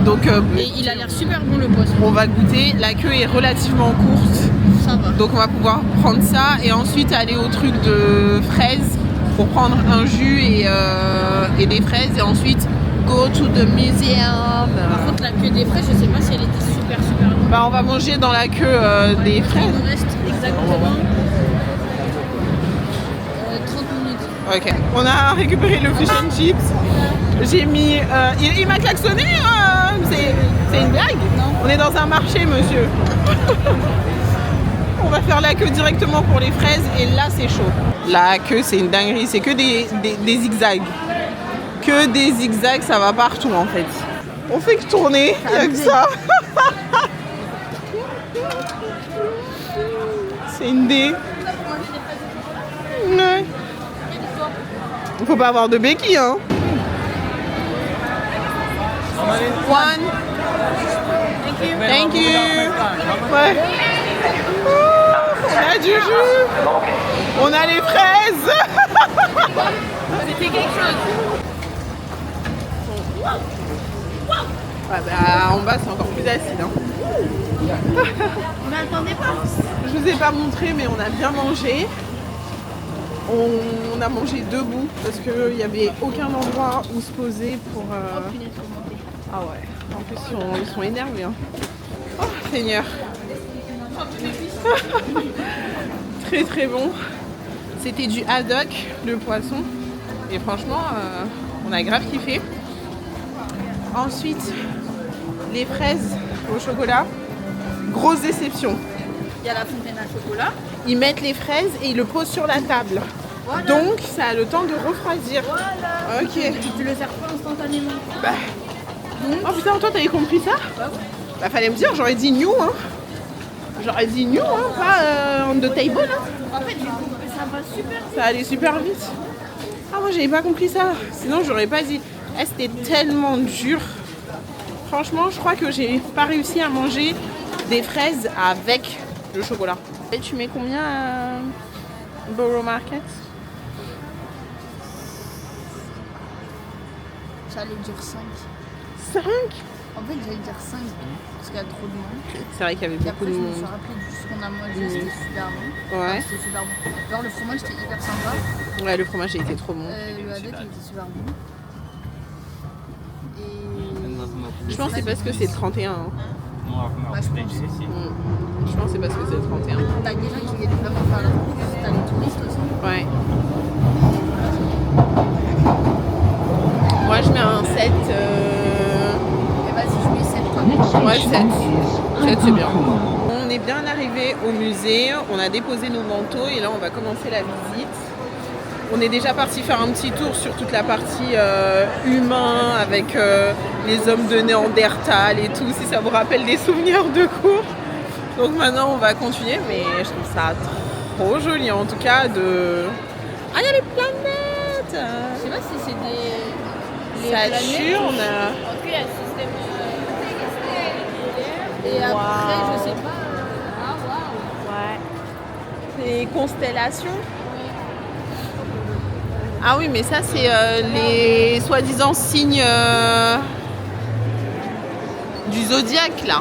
Donc, Et il a l'air super bon le poisson. on va goûter. La queue est relativement courte. Ça va. Donc on va pouvoir prendre ça et ensuite aller au truc de fraises pour prendre un jus et des fraises et ensuite go to the museum. Par contre, la queue des fraises, je sais pas si elle était super bonne. Bah, on va manger dans la queue des Il fraises. nous reste exactement 30 minutes. Ok. On a récupéré le fish and chips. J'ai mis... il m'a klaxonné. C'est une blague? Non. On est dans un marché, monsieur. On va faire la queue directement pour les fraises et là c'est chaud. La queue c'est une dinguerie, c'est que des zigzags. Que des zigzags, ça va partout en fait. On fait que tourner, il y a que ça. C'est une dé. Ouais. Faut pas avoir de béquilles hein. One. Thank you. Ouais. On a du jus. On a les fraises. C'était quelque chose. Ouais, bah, en bas c'est encore plus acide. Hein. Mais attendez pas. Je vous ai pas montré mais on a bien mangé. On a mangé debout parce qu'il n'y avait aucun endroit où se poser pour... Ah ouais, en plus ils sont énervés. Hein. Oh Seigneur. Très très bon. C'était du haddock, le poisson. Et franchement, on a grave kiffé. Ensuite, les fraises au chocolat. Grosse déception. Il y a la fontaine à chocolat. Ils mettent les fraises et ils le posent sur la table. Voilà. Donc ça a le temps de refroidir. Voilà. Ok. Tu le sers pas instantanément. Bah. Oh putain, toi t'avais compris ça? Bah fallait me dire, j'aurais dit new hein. J'aurais dit new hein, pas on the table hein. En fait, ça va super. Ça allait super vite. Ah moi j'avais pas compris ça. Sinon j'aurais pas dit. Eh, c'était tellement dur. Franchement, je crois que j'ai pas réussi à manger des fraises avec le chocolat. Et tu mets combien à Borough Market? J'allais dire 5. 5? En fait, j'allais dire 5 parce qu'il y a trop de monde. C'est vrai qu'il y avait beaucoup de Je me monde. suis rappelé de ce qu'on a mangé, c'était super bon. Ouais. Enfin, c'était super bon. Alors, le fromage était hyper sympa. Ouais, le fromage il était trop bon. Le haddock il était super bon. Et... Je pense que c'est parce que c'est le 31. Hein. Ouais, je pense. Je pense que c'est parce que c'est le 31. T'as des gens qui viennent vraiment faire la course, t'as les touristes aussi. Ouais. Moi je mets un 7. Et vas-y, je mets 7 quoi. Ouais, 7. 7 c'est bien. On est bien arrivé au musée, on a déposé nos manteaux et là on va commencer la visite. On est déjà parti faire un petit tour sur toute la partie humain avec les hommes de Néandertal et tout, si ça vous rappelle des souvenirs de cours. Donc maintenant on va continuer, mais je trouve ça trop joli en tout cas de... Ah il y a les planètes. Je sais pas si c'est des... Saturne. En tout cas il y a le système... Et après je sais pas... Ah waouh. Ouais. Les constellations. Ah oui, mais ça, c'est les soi-disant signes du zodiaque, là.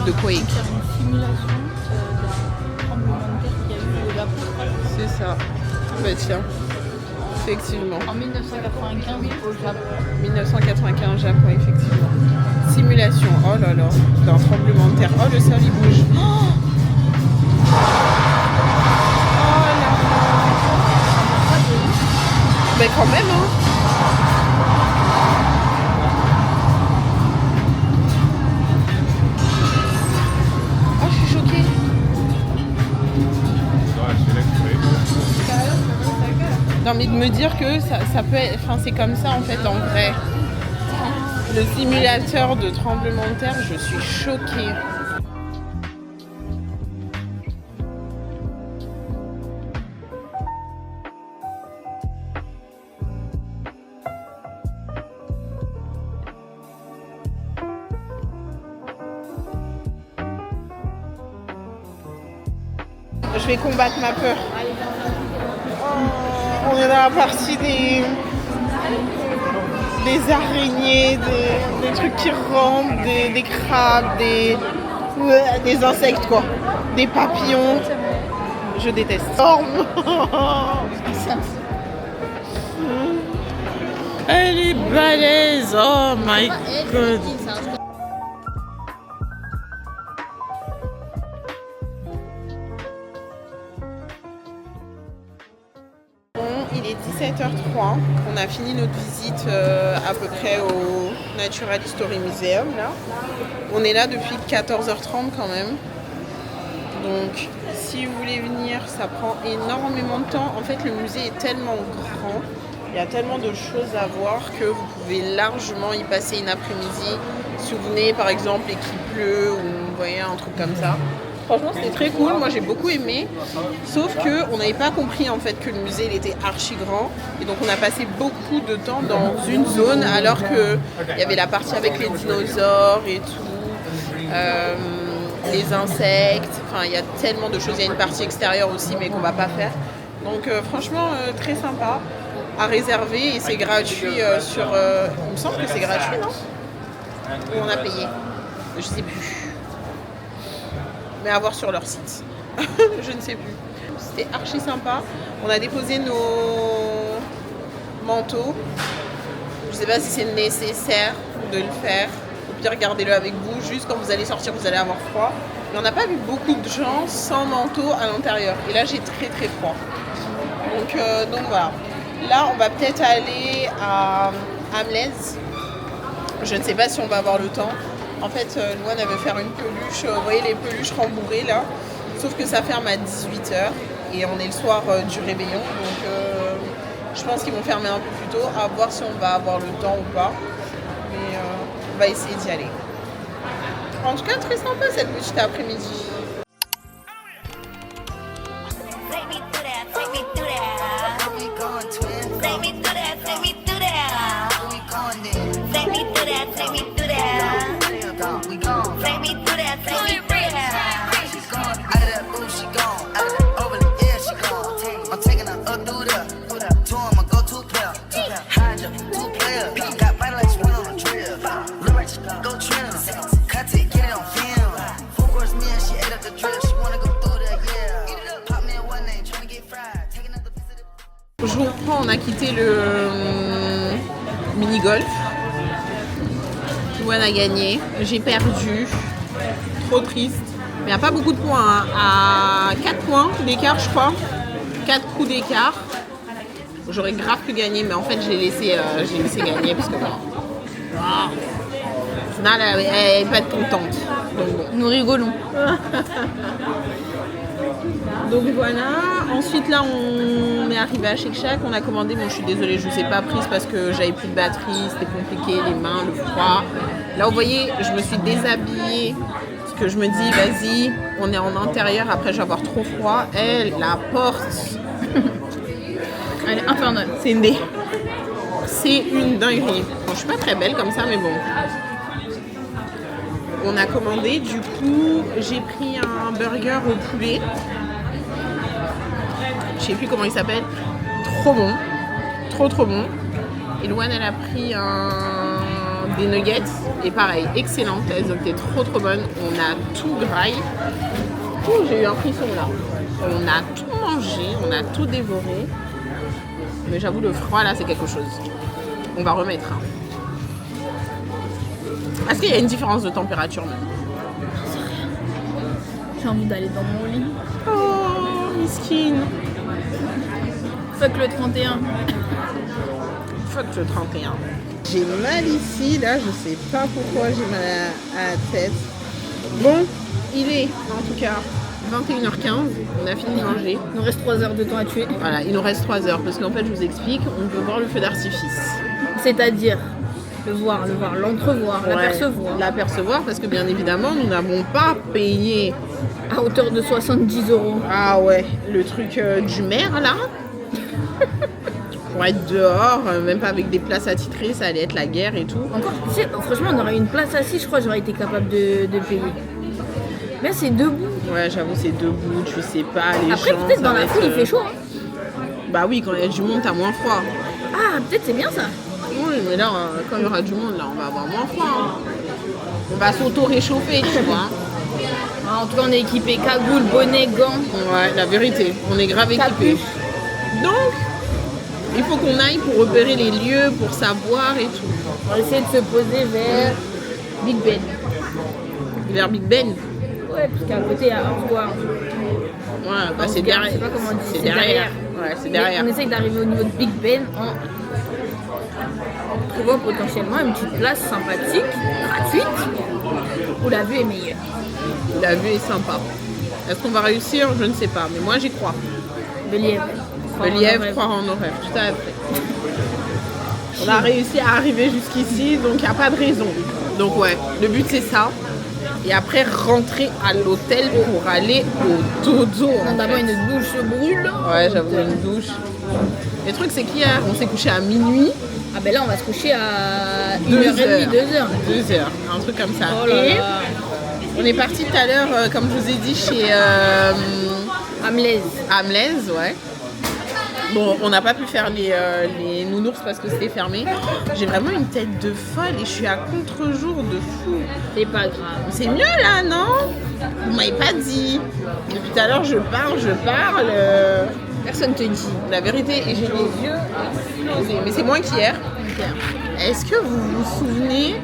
De Quake. C'est une simulation d'un tremblement de terre qu'il y a eu au Japon. C'est ça. Bah tiens, effectivement. En 1995 au Japon. 1995 Japon, effectivement. Simulation, oh là là, d'un tremblement de terre. Oh le sol il bouge. Oh là là. Mais quand même hein. Non mais de me dire que ça peut être, enfin c'est comme ça en fait en vrai. Le simulateur de tremblement de terre, je suis choquée. Je vais combattre ma peur. On est dans la partie des araignées, des trucs qui rampent, des crabes, des insectes quoi, des papillons. Je déteste. Elle est balèze. Oh my god. Il est 17h03. On a fini notre visite à peu près au Natural History Museum. Là. On est là depuis 14h30 quand même. Donc si vous voulez venir, ça prend énormément de temps. En fait, le musée est tellement grand. Il y a tellement de choses à voir que vous pouvez largement y passer une après-midi. Si vous venez par exemple et qu'il pleut ou vous voyez un truc comme ça. Franchement, c'était très cool. Moi, j'ai beaucoup aimé. Sauf qu'on n'avait pas compris en fait que le musée il était archi grand. Et donc, on a passé beaucoup de temps dans une zone alors qu'il y avait la partie avec les dinosaures et tout. Les insectes. Enfin, il y a tellement de choses. Il y a une partie extérieure aussi, mais qu'on va pas faire. Donc, franchement, très sympa à réserver. Et c'est gratuit sur... il me semble que c'est gratuit, non? Ou on a payé? Je sais plus. Mais à voir sur leur site. Je ne sais plus. C'était archi sympa. On a déposé nos manteaux. Je ne sais pas si c'est nécessaire de le faire. Au pire, gardez-le avec vous. Juste quand vous allez sortir, vous allez avoir froid. Mais on n'a pas vu beaucoup de gens sans manteau à l'intérieur. Et là, j'ai très très froid. Donc voilà. Là, on va peut-être aller à Amlez. Je ne sais pas si on va avoir le temps. En fait, Louane, elle veut faire une peluche. Vous voyez les peluches rembourrées là. Sauf que ça ferme à 18h. Et on est le soir du réveillon. Donc je pense qu'ils vont fermer un peu plus tôt. À voir si on va avoir le temps ou pas. Mais on va essayer d'y aller. En tout cas, très sympa cette petite après-midi. Je reprends, on a quitté le mini-golf. Louane a gagné, j'ai perdu. Trop triste. Mais il n'y a pas beaucoup de points, hein. À 4 points d'écart, je crois. 4 coups d'écart. J'aurais grave pu gagner, mais en fait, j'ai laissé gagner parce que voilà. Wow. Au final, elle va être contente. Donc bon. Nous rigolons. Donc voilà, ensuite là on est arrivé à Shake Shack, on a commandé, bon je suis désolée, je ne vous ai pas prise parce que j'avais plus de batterie, c'était compliqué, les mains, le froid. Là vous voyez, je me suis déshabillée parce que je me dis vas-y, on est en intérieur, après je vais avoir trop froid. Et la porte, elle est infernale. C'est une dinguerie. Bon, je suis pas très belle comme ça, mais bon. On a commandé, du coup j'ai pris un burger au poulet. Je sais plus comment il s'appelle. Trop bon. Trop bon. Et Louane, elle a pris des nuggets. Et pareil, excellente. Elles ont été trop bonnes. On a tout graille. J'ai eu un frisson là. On a tout mangé. On a tout dévoré. Mais j'avoue, le froid là, c'est quelque chose. On va remettre. Hein. Est-ce qu'il y a une différence de température même? J'ai envie d'aller dans mon lit. Oh, miskine. Fuck le 31. Fuck le 31. J'ai mal ici, là, je sais pas pourquoi j'ai mal à la tête. Bon, il est en tout cas 21h15, on a fini de manger. Il nous reste 3 heures de temps à tuer. Voilà, il nous reste 3 heures parce qu'en fait, je vous explique, on peut voir le feu d'artifice. C'est-à-dire le voir, l'entrevoir, ouais, l'apercevoir parce que bien évidemment, nous n'avons pas payé à hauteur de 70 €. Ah ouais, le truc du maire là. Pour être dehors, même pas avec des places attitrées, ça allait être la guerre et tout. Encore, tu sais, franchement, on aurait une place assise, je crois que j'aurais été capable de payer. Mais c'est debout. Ouais, j'avoue, c'est debout, tu sais pas, les après, gens... Après, peut-être dans la foule, il fait chaud. Hein. Bah oui, quand il y a du monde, t'as moins froid. Ah, peut-être c'est bien ça. Oui, mais là, quand il y aura du monde, là, on va avoir moins froid. Hein. On va s'auto-réchauffer, tu vois. Ah, en tout cas, on est équipé cagoule, bonnet, gants. Ouais, la vérité, on est grave équipé. Donc, Il faut qu'on aille pour repérer les lieux, pour savoir et tout. On va essayer de se poser vers Big Ben. Vers Big Ben. Ouais, parce qu'à côté, il y a Orgoire. Ouais, bah c'est derrière. Je sais pas comment on dit. C'est derrière. Ouais, c'est derrière. On essaye d'arriver au niveau de Big Ben en trouvant potentiellement une petite place sympathique, gratuite, où la vue est meilleure. La vue est sympa. Est-ce qu'on va réussir? Je ne sais pas, mais moi j'y crois. Belièvre. Croire en nos rêves, tout à fait. On a réussi à arriver jusqu'ici, donc il n'y a pas de raison. Donc ouais, le but c'est ça. Et après rentrer à l'hôtel pour aller au dodo. On a d'abord une douche brûle. Ouais, j'avoue, une douche. Le truc c'est qu'hier, on s'est couché à minuit. Ah ben là on va se coucher à 1h30, 2h. 2h, un truc comme ça. Oh là et là. on est parti tout à l'heure, comme je vous ai dit, chez Amlaise. Amlaise, ouais. Bon, on n'a pas pu faire les nounours parce que c'était fermé. J'ai vraiment une tête de folle et je suis à contre-jour de fou. C'est pas grave. C'est mieux là, non? Vous m'avez pas dit. Depuis tout à l'heure, je parle. Personne te dit. La vérité, et j'ai les yeux explosés. Mais c'est moins qu'hier. Est-ce que vous vous souvenez...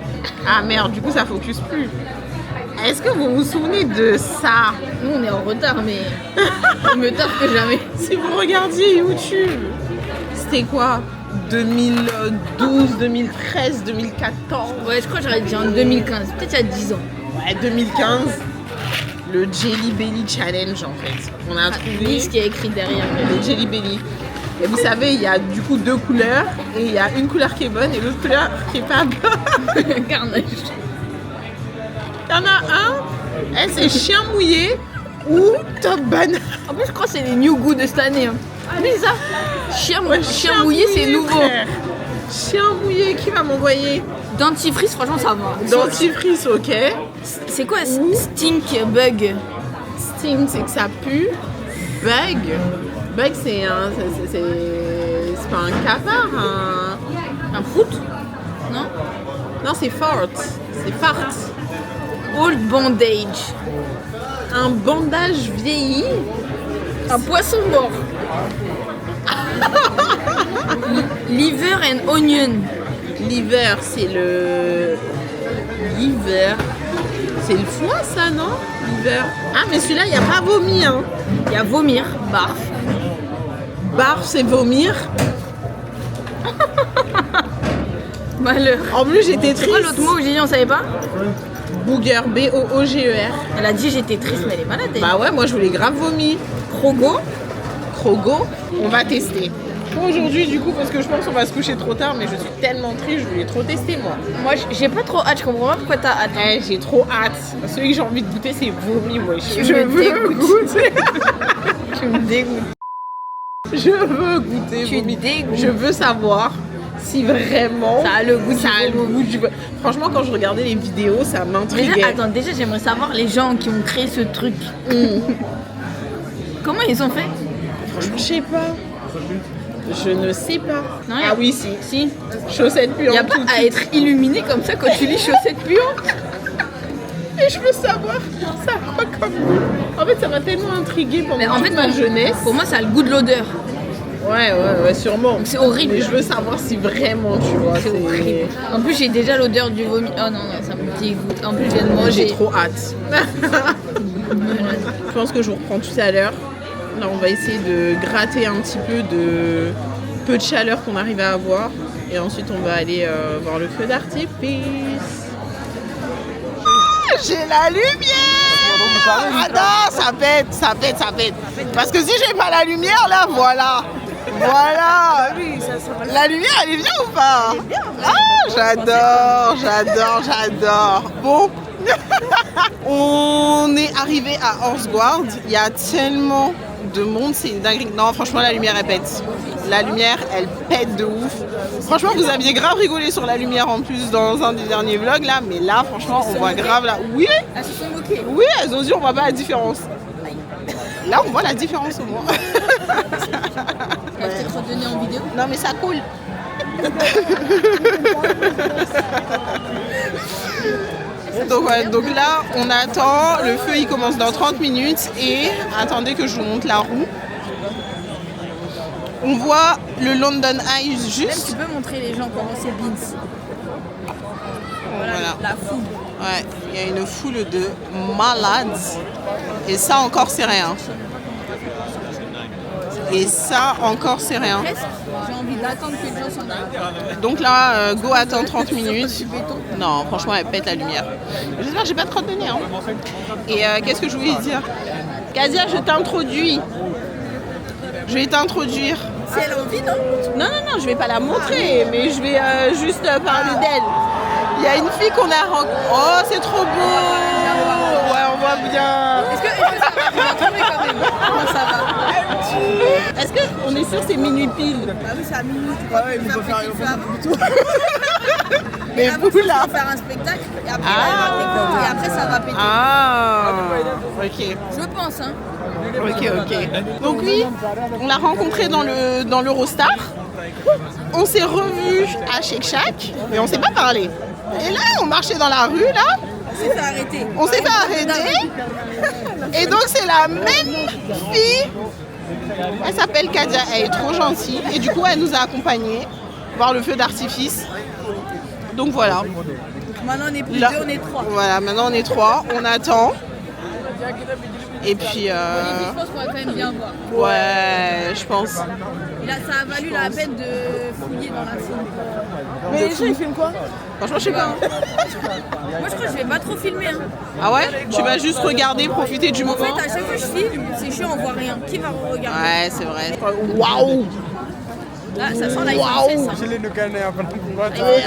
Ah merde, du coup ça focus plus. Est-ce que vous vous souvenez de ça? Nous on est en retard mais on me tape que jamais. Si vous regardiez YouTube, c'était quoi? 2012, 2013, 2014? Ouais, je crois que j'aurais dit en 2015, peut-être il y a 10 ans. Ouais, 2015. Le Jelly Belly Challenge en fait. On a trouvé ce qui est écrit derrière. le Jelly Belly. Et vous savez, il y a du coup 2 couleurs. Et il y a une couleur qui est bonne et l'autre couleur qui est pas bonne. Carnage. Il y en a un, c'est chien mouillé ou top banane. En plus, je crois que c'est les new goûts de cette année. Hein. Ah, mais ça, chien mouillé, c'est nouveau. Frère. Chien mouillé, qui va m'envoyer? Dentifrice, franchement, ça va. Dentifrice, ok. C'est quoi stink bug? Stink, c'est que ça pue. Bug, c'est pas un cafard, un prout? Non? Non, c'est fart. C'est fart. Old bandage. Un bandage vieilli. Un poisson mort. Liver and onion. Liver, c'est le... Liver. C'est le foie, ça, non? Liver. Ah, mais celui-là, il n'y a pas vomi, hein. Il y a vomir, barf. Barf, c'est vomir. Malheur. En plus, j'étais triste. C'est quoi l'autre mot que j'ai dit, on savait pas? Booger, B-O-O-G-E-R. Elle a dit j'étais triste, mais elle est malade. Elle. Bah ouais, moi je voulais grave vomir. Krogo. On va tester. Pour aujourd'hui, du coup, parce que je pense qu'on va se coucher trop tard, mais je suis tellement triste, je voulais trop tester, moi. Moi, j'ai pas trop hâte, je comprends pas pourquoi t'as hâte. J'ai trop hâte. Celui que j'ai envie de goûter, c'est vomi, moi. Je veux goûter. Tu me dégoûtes. Je veux goûter vomi. Je veux savoir si vraiment ça a le goût du vomi. Franchement, quand je regardais les vidéos, ça m'intriguait. Attends, déjà, j'aimerais savoir les gens qui ont créé ce truc. Comment ils ont fait? Franchement, je sais pas. Je ne sais pas. Non, ah oui, si. Chaussettes puantes. Il n'y a pas à être illuminé comme ça quand tu lis chaussettes puantes. Et je veux savoir ça a quoi comme goût. En fait, ça m'a tellement intriguée pendant toute ma jeunesse. Pour moi, ça a le goût de l'odeur. Ouais, sûrement. C'est horrible. Mais je veux savoir si vraiment, tu vois, c'est horrible. En plus, j'ai déjà l'odeur du vomi. Oh non, ça me dégoûte. En plus, je viens de manger. J'ai trop hâte. Je pense que je vous reprends tout à l'heure. Là, on va essayer de gratter un petit peu de chaleur qu'on arrive à avoir. Et ensuite, on va aller voir le feu d'artifice. J'ai la lumière! Ah non, ça pète. Parce que si j'ai pas la lumière, là, voilà. La lumière, elle est bien ou pas? Ah, j'adore. Bon. On est arrivé à Horsguard. Il y a tellement de monde, c'est une dinguerie. Non, franchement, la lumière, elle pète. La lumière, elle pète de ouf. Franchement, vous aviez grave rigolé sur la lumière en plus dans un des derniers vlogs là, mais là, franchement, on voit grave là. Oui, elles se sont moquées. Oui, elles ont dit on voit pas la différence. Là, on voit la différence au moins. On va peut-être redonner en vidéo. Non, mais ça coule. Donc là, on attend. Le feu, il commence dans 30 minutes. Et attendez que je vous montre la roue. On voit le London Eye Même juste. tu peux montrer les gens comment c'est Beans. Voilà. La foule. Ouais, il y a une foule de malades. Et ça encore, c'est rien. Et ça encore, c'est rien. Presque, j'ai envie d'attendre que les gens s'en aillent. Donc là, Go attend 30 minutes. Non, franchement, elle pète la lumière. J'espère que j'ai pas trop donné. Hein. Et qu'est-ce que je voulais dire? Kadia, je t'introduis. Je vais t'introduire. Si elle a envie, non? Non, je vais pas la montrer, mais je vais juste parler d'elle. Il y a une fille qu'on a rencontrée. Oh, c'est trop beau! Ouais, on voit bien. Est-ce que ça va? Je vais trouver quand même. Comment ça va? Est-ce qu'on est sûr que c'est minuit pile? Ah oui, c'est à minuit. Ouais, il faut faire un peu. Mais avant, vous là. il faut faire un spectacle et après, et après ça va péter. Ah, ok. Je pense, hein. Ok. Donc oui, on l'a rencontré dans l'Eurostar. On s'est revus à Shake Shack, mais on s'est pas parlé. Et là, on marchait dans la rue, là. On s'est fait arrêter. On s'est fait arrêter. Et donc, c'est la même fille. Elle s'appelle Kadia, elle est trop gentille. Et du coup, elle nous a accompagnés voir le feu d'artifice. Donc voilà. Maintenant, on est plus Là, deux, on est trois. Voilà, maintenant on est trois. On attend. Et puis... Je pense qu'on va quand même bien voir. Ouais, je pense. Et là, ça a valu la peine de fouiller dans la foule. Mais les gens, ils filment quoi? Franchement, je sais pas. Moi, je crois que je vais pas trop filmer. Hein. Ah ouais? Tu vas juste regarder, profiter du En moment? fait, à chaque fois que je filme, c'est chiant, on voit rien. Qui va regarder? Ouais, c'est vrai. Waouh! Là, ça sent la Waouh!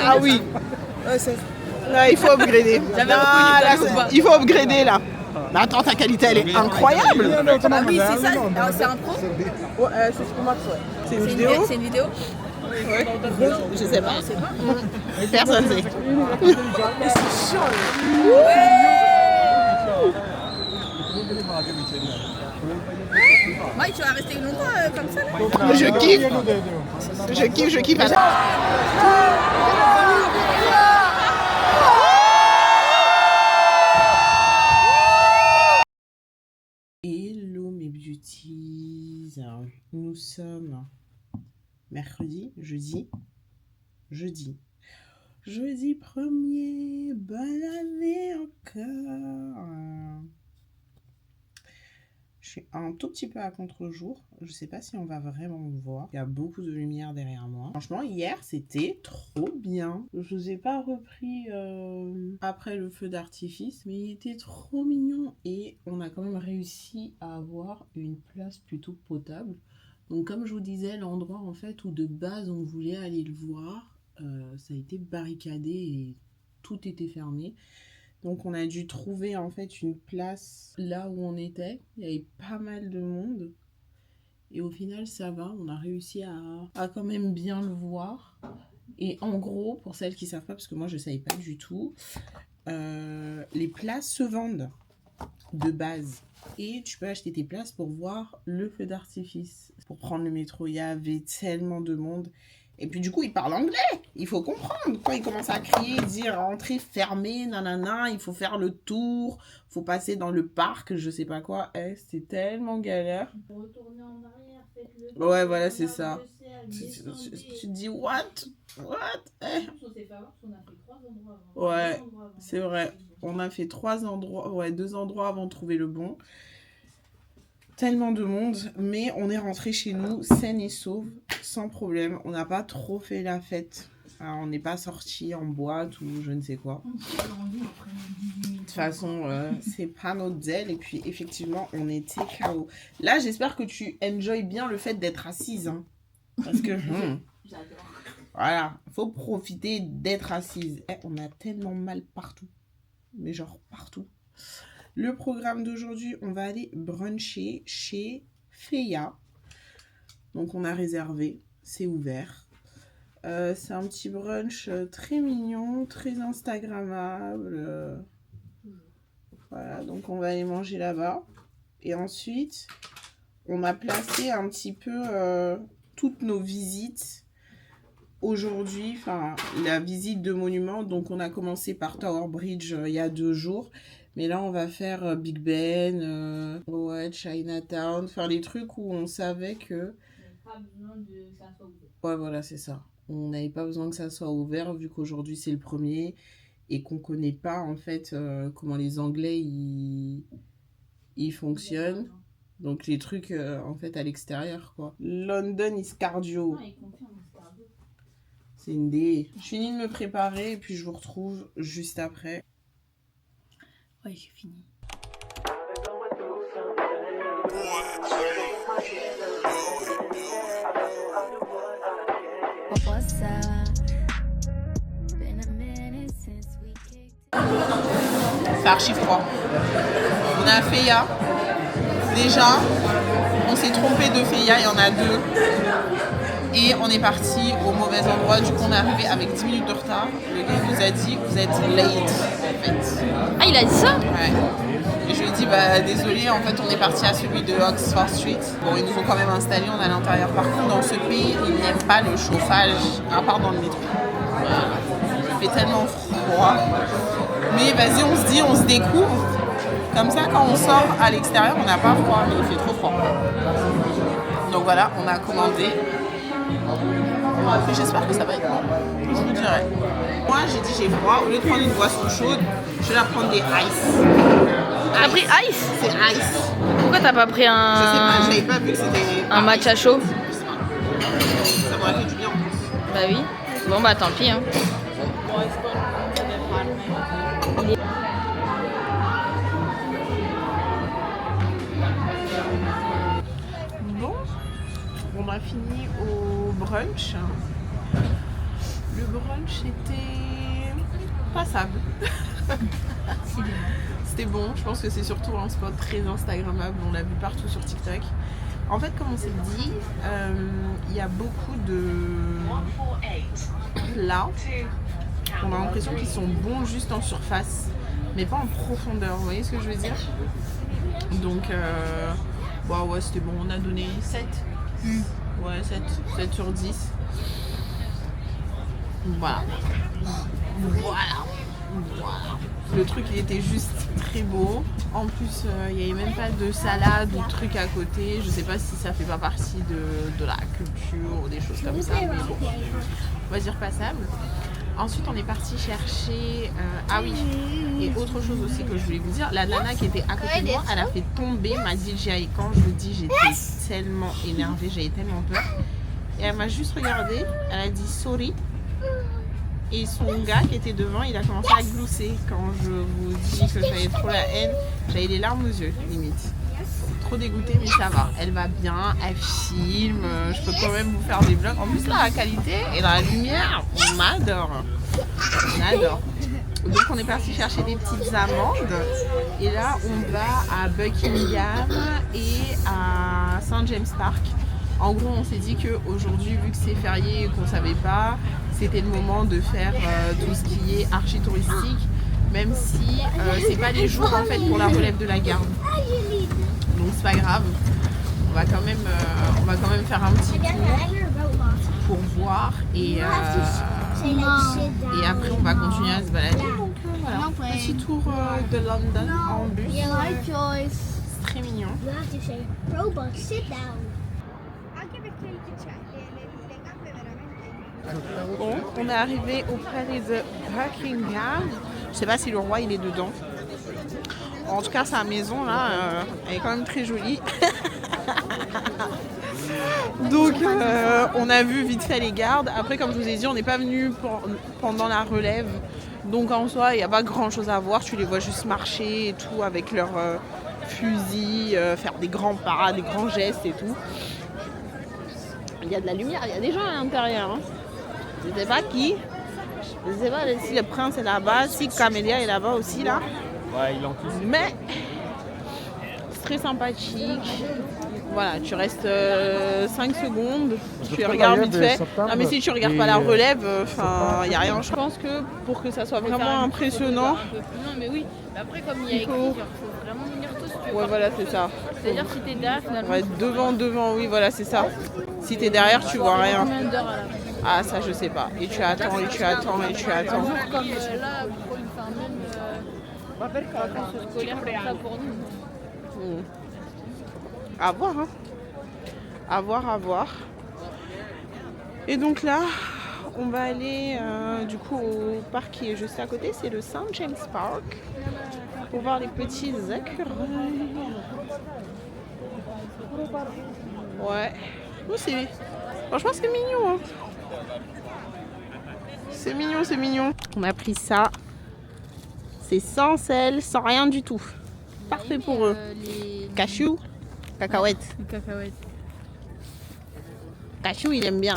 Ah oui! Là, il faut upgrader. J'avais Là, reconnu ta loupe. il faut upgrader là. Mais attends, ta qualité, elle est incroyable! Ah oui, c'est ça. Alors, c'est un pro? C'est ce qu'on marque, ouais. C'est une vidéo? C'est une vidéo? Ouais. Je sais pas. Personne sait. Mike, tu vas rester longtemps comme ça là? Je kiffe. Je kiffe. Hello mes beauties. Nous sommes mercredi, jeudi 1er, bonne année encore. Je suis un tout petit peu à contre-jour. Je sais pas si on va vraiment me voir. Il y a beaucoup de lumière derrière moi. Franchement, hier, c'était trop bien. Je vous ai pas repris après le feu d'artifice, mais il était trop mignon. Et on a quand même réussi à avoir une place plutôt potable. Donc comme je vous disais, l'endroit en fait où de base on voulait aller le voir, ça a été barricadé et tout était fermé. Donc on a dû trouver en fait une place là où on était. Il y avait pas mal de monde. Et au final ça va, on a réussi à quand même bien le voir. Et en gros, pour celles qui ne savent pas, parce que moi je ne savais pas du tout, les places se vendent de base. Et tu peux acheter tes places pour voir le feu d'artifice. Pour prendre le métro, il y avait tellement de monde. Et puis du coup, il parle anglais. Il faut comprendre. Quand il commence à crier, dire entrée fermée, nanana, il faut faire le tour, faut passer dans le parc, je sais pas quoi. C'était tellement galère. Retournez en arrière, faites-le. Ouais, voilà, c'est ça. Tu te dis, what? Ouais, c'est vrai. On a fait 3 endroits, ouais, 2 endroits avant de trouver le bon. Tellement de monde, mais on est rentré chez nous saine et sauve, sans problème. On n'a pas trop fait la fête. Alors, on n'est pas sorti en boîte ou je ne sais quoi. De toute façon, c'est pas notre zèle. Et puis, effectivement, on était KO. Là, j'espère que tu enjoy bien le fait d'être assise. Hein, parce que, J'adore. voilà, faut profiter d'être assise. On a tellement mal partout. Mais genre partout. Le programme d'aujourd'hui, on va aller bruncher chez Feya. Donc, on a réservé. C'est ouvert. C'est un petit brunch très mignon, très instagrammable. Voilà, donc on va aller manger là-bas. Et ensuite, on a placé un petit peu toutes nos visites aujourd'hui. Enfin, la visite de monuments. Donc, on a commencé par Tower Bridge il y a 2 jours. Mais là, on va faire Big Ben, ouais, Chinatown, faire les trucs où on savait que pas besoin de que ça soit ouvert. Ouais, voilà, c'est ça. On n'avait pas besoin que ça soit ouvert vu qu'aujourd'hui c'est le premier et qu'on connaît pas en fait comment les Anglais ils fonctionnent. Donc les trucs en fait à l'extérieur quoi. London is cardio. Ah, il confirme, c'est cardio. C'est une D. Je finis de me préparer et puis je vous retrouve juste après. Ouais, j'ai fini. C'est archi froid. On a Feya. Déjà, on s'est trompé de Feya, il y en a 2. Et on est parti au mauvais endroit. Du coup, on est arrivé avec 10 minutes de retard. Le gars nous a dit, vous êtes late en fait. Ah, il a dit ça? Ouais. Et je lui ai dit, bah désolé, en fait, on est parti à celui de Oxford Street. Bon, ils nous ont quand même installés, on est à l'intérieur. Par contre, dans ce pays, ils n'aiment pas le chauffage, à part dans le métro. Il fait tellement froid. Mais vas-y, on se dit, on se découvre. Comme ça, quand on sort à l'extérieur, on n'a pas froid, mais il fait trop froid. Donc voilà, on a commandé. J'espère que ça va être bon. Je vous dirai. Moi, j'ai dit j'ai froid. Au lieu de prendre une boisson chaude, je vais la prendre des ice. T'as pris ice? C'est ice. Pourquoi t'as pas pris un... Je sais pas, j'avais pas vu que c'était... un matcha chaud? Ça m'aurait fait du bien en plus. Bah oui. Bon bah tant pis hein. Bon, on a fini au brunch. Le brunch était passable. C'était bon, je pense que c'est surtout un spot très instagrammable, on l'a vu partout sur TikTok. En fait, comme on s'est dit, il y a beaucoup de plats. On a l'impression qu'ils sont bons juste en surface, mais pas en profondeur, vous voyez ce que je veux dire? Donc, bah ouais, c'était bon, on a donné 7. Ouais, 7 sur 10. Voilà. Le truc, il était juste très beau. En plus, il n'y avait même pas de salade ou de truc à côté. Je sais pas si ça fait pas partie de la culture ou des choses comme ça, mais bon, on va dire passable. Ensuite, on est parti chercher... ah oui, et autre chose aussi que je voulais vous dire, la nana qui était à côté de moi, elle a fait tomber ma DJI. Quand je vous dis, j'étais tellement énervée, j'avais tellement peur. Et elle m'a juste regardée, elle a dit sorry. Et son gars qui était devant, il a commencé à glousser. Quand je vous dis que j'avais trop la haine, j'avais les larmes aux yeux, limite. Trop dégoûtée, mais ça va. Elle va bien, elle filme, je peux quand même vous faire des vlogs. En plus, là, la qualité et la lumière, on adore. On adore. Donc, on est parti chercher des petites amandes. Et là, on va à Buckingham et à St. James Park. En gros, on s'est dit qu'aujourd'hui, vu que c'est férié et qu'on ne savait pas, c'était le moment de faire tout ce qui est archi-touristique, même si c'est pas les jours en fait pour la relève de la garde. Donc c'est pas grave, on va quand même faire un petit tour pour voir et après on va continuer à se balader. Donc voilà, petit tour de London en bus. C'est très mignon. Bon, on est arrivé au palais de Buckingham. Je sais pas si le roi il est dedans. En tout cas, sa maison là, elle est quand même très jolie. Donc, on a vu vite fait les gardes. Après, comme je vous ai dit, on n'est pas venu pendant la relève. Donc, en soi, il n'y a pas grand chose à voir. Tu les vois juste marcher et tout avec leurs fusils, faire des grands pas, des grands gestes et tout. Il y a de la lumière, il y a des gens à l'intérieur. Hein. Je ne sais pas qui. Je ne sais pas si le prince est là-bas, si Camélia est là-bas aussi là. Ouais, il en touche. Mais c'est très sympathique. Voilà, tu restes 5 secondes, tu regardes vite fait. Non mais si tu regardes pas la relève, il n'y a rien. Je pense que pour que ça soit vraiment impressionnant. Non mais oui, mais après comme il y a écrit, il faut vraiment venir tous. Ouais voilà, c'est ça. C'est-à-dire si t'es derrière finalement. Ouais, devant, oui voilà, c'est ça. Si t'es derrière, tu vois rien. Combien d'heures à la fin? Ah ça je sais pas. Et tu attends, et tu attends, et tu attends. Comme là, pour une fin même vacances scolaires comme ça pour nous. À voir, hein. À voir. Et donc là, on va aller du coup au parc qui est juste à côté, c'est le St. James Park, pour voir les petits écureuils. Ouais, oh, franchement c'est mignon. Hein. C'est mignon, c'est mignon. On a pris ça. C'est sans sel, sans rien du tout. Parfait pour eux. Cashew, cacahuètes. Les cacahuètes. Cashew, il aime bien.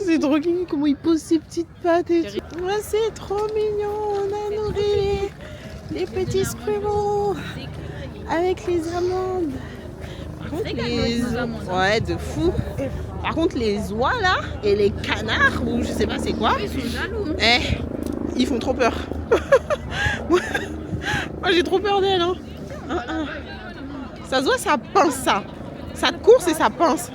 C'est trop mignon comment il pose ses petites pattes et tout. Ouais, c'est trop mignon. On a nourri les petits squirrels avec les amandes. Par contre, ouais, de fou. Par contre, les oies là et les canards ou je sais pas c'est quoi. Ils sont jaloux. Ils font trop peur. Moi j'ai trop peur d'elle. Hein. Ça se voit, ça pince ça. Ça course et ça pince.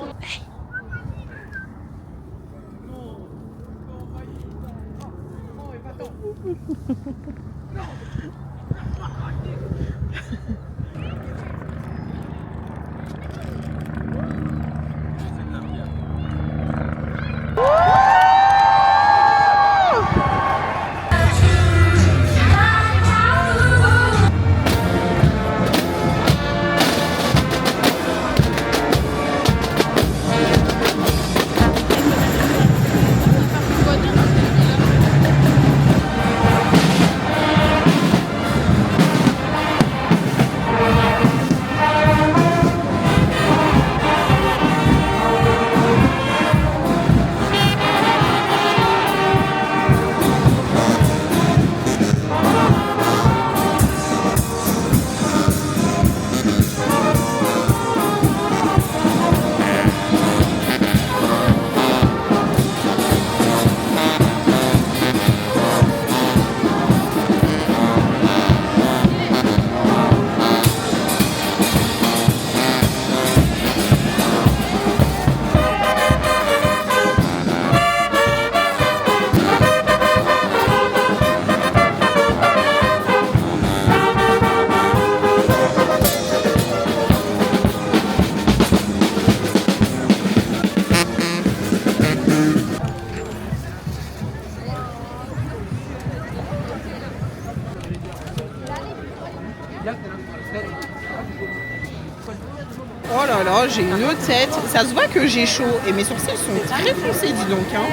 Oh là là, j'ai une tête. Ça se voit que j'ai chaud et mes sourcils sont très foncés, dis donc. Hein.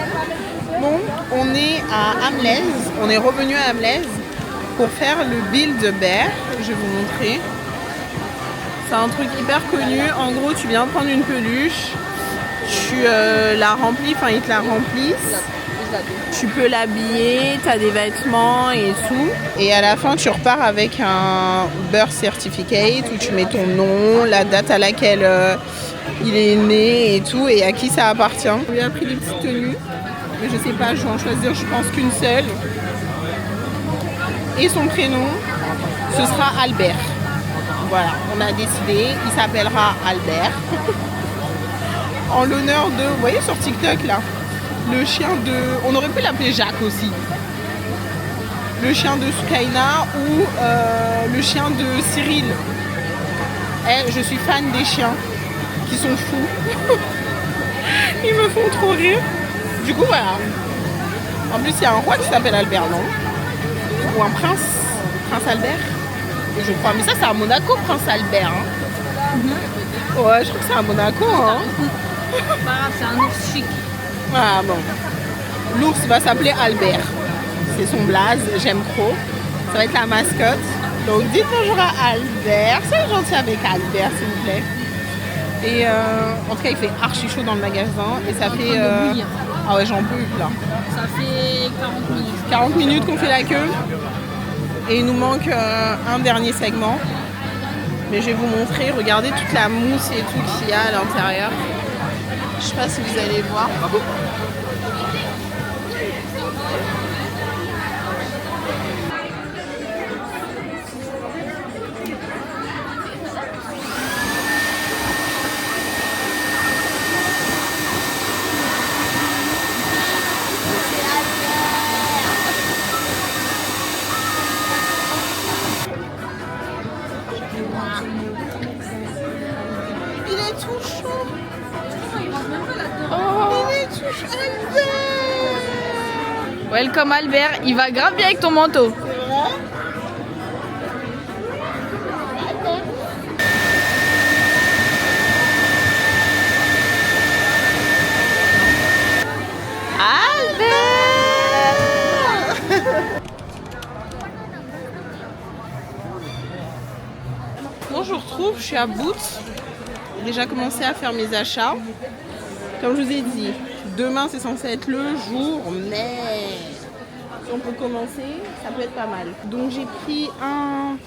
Bon, on est à Amlez. On est revenu à Amlez pour faire le Build-A-Bear. Je vais vous montrer. C'est un truc hyper connu. En gros, tu viens prendre une peluche. Tu la remplis, enfin ils te la remplissent. Tu peux l'habiller, tu as des vêtements et tout. Et à la fin, tu repars avec un birth certificate où tu mets ton nom, la date à laquelle il est né et tout, et à qui ça appartient. On lui a pris des petites tenues, mais je sais pas, je vais en choisir, je pense qu'une seule. Et son prénom, ce sera Albert. Voilà, on a décidé, il s'appellera Albert. En l'honneur de, vous voyez sur TikTok là, le chien de... On aurait pu l'appeler Jacques aussi. Le chien de Sukaina ou le chien de Cyril. Je suis fan des chiens qui sont fous. Ils me font trop rire. Du coup, voilà. En plus, il y a un roi qui s'appelle Albert, non? Ou un prince. Prince Albert. Je crois. Mais ça, c'est à Monaco, Prince Albert. Hein. Ouais, je crois que c'est à Monaco. Hein. C'est un ours chic. Ah bon. L'ours va s'appeler Albert. C'est son blaze, j'aime trop. Ça va être la mascotte. Donc dites bonjour à Albert. Soyez gentil avec Albert, s'il vous plaît. Et en tout cas, il fait archi chaud dans le magasin. Et ça fait... Ah ouais, j'en peux là. Ça fait 40 minutes. 40 minutes qu'on fait la queue. Et il nous manque un dernier segment. Mais je vais vous montrer. Regardez toute la mousse et tout qu'il y a à l'intérieur. Je sais pas si vous allez voir. est tout chaud. Oh, il est tout chaud. Albert. Welcome Albert, il va grave bien avec ton manteau. C'est vrai? Bon, je vous retrouve, je suis à Boots. J'ai déjà commencé à faire mes achats. Comme je vous ai dit, demain c'est censé être le jour, mais si on peut commencer, ça peut être pas mal. Donc j'ai pris un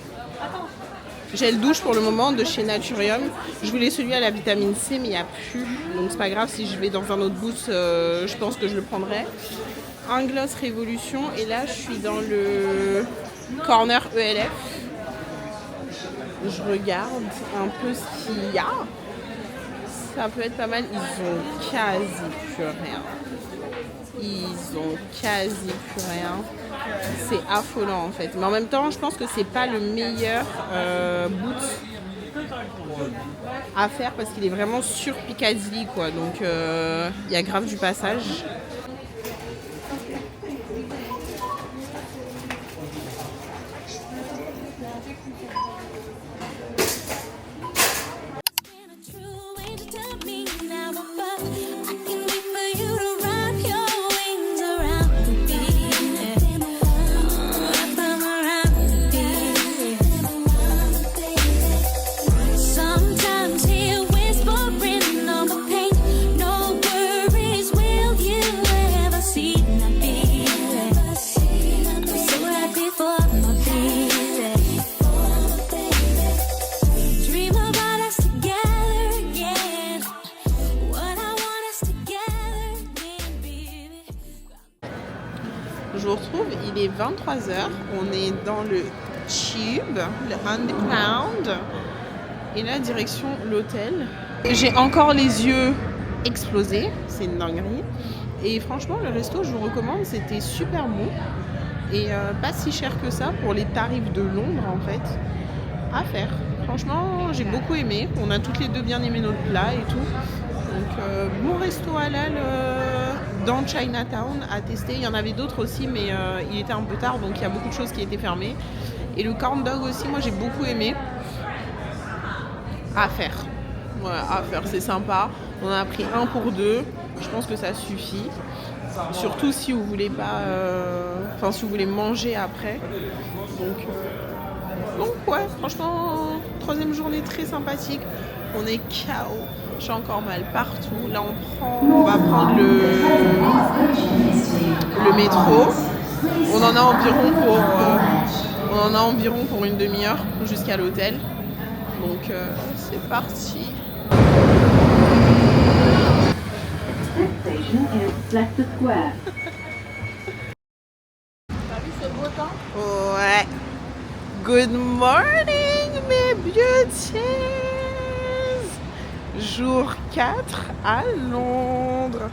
gel douche pour le moment de chez Naturium. Je voulais celui à la vitamine C, mais il n'y a plus. Donc c'est pas grave, si je vais dans un autre Boots, je pense que je le prendrai. Un gloss Révolution, et là je suis dans le corner ELF. Je regarde un peu ce qu'il y a. Ça peut être pas mal. Ils ont quasi plus rien. Ils ont quasi plus rien. C'est affolant en fait. Mais en même temps, je pense que c'est pas le meilleur Boots à faire parce qu'il est vraiment sur Piccadilly quoi. Donc il y a grave du passage. Je vous retrouve, il est 23h, on est dans le Tube, le Underground, et là direction l'hôtel. J'ai encore les yeux explosés, c'est une dinguerie. Et franchement, le resto, je vous recommande, c'était super bon. Et pas si cher que ça pour les tarifs de Londres en fait, à faire. Franchement, j'ai beaucoup aimé, on a toutes les deux bien aimé notre plat et tout. Donc bon resto halal dans Chinatown à tester. Il y en avait d'autres aussi, mais il était un peu tard, donc il y a beaucoup de choses qui étaient fermées. Et le corn dog aussi, moi j'ai beaucoup aimé. À faire. Voilà, à faire, c'est sympa. On en a pris un pour deux. Je pense que ça suffit. Surtout si vous voulez pas, si vous voulez manger après. Donc ouais, franchement, troisième journée très sympathique. On est KO. J'ai encore mal partout. Là, on va prendre le métro. On en a environ pour une demi-heure jusqu'à l'hôtel. Donc, c'est parti. Ouais. Good morning, mes beauties. Jour 4 à Londres.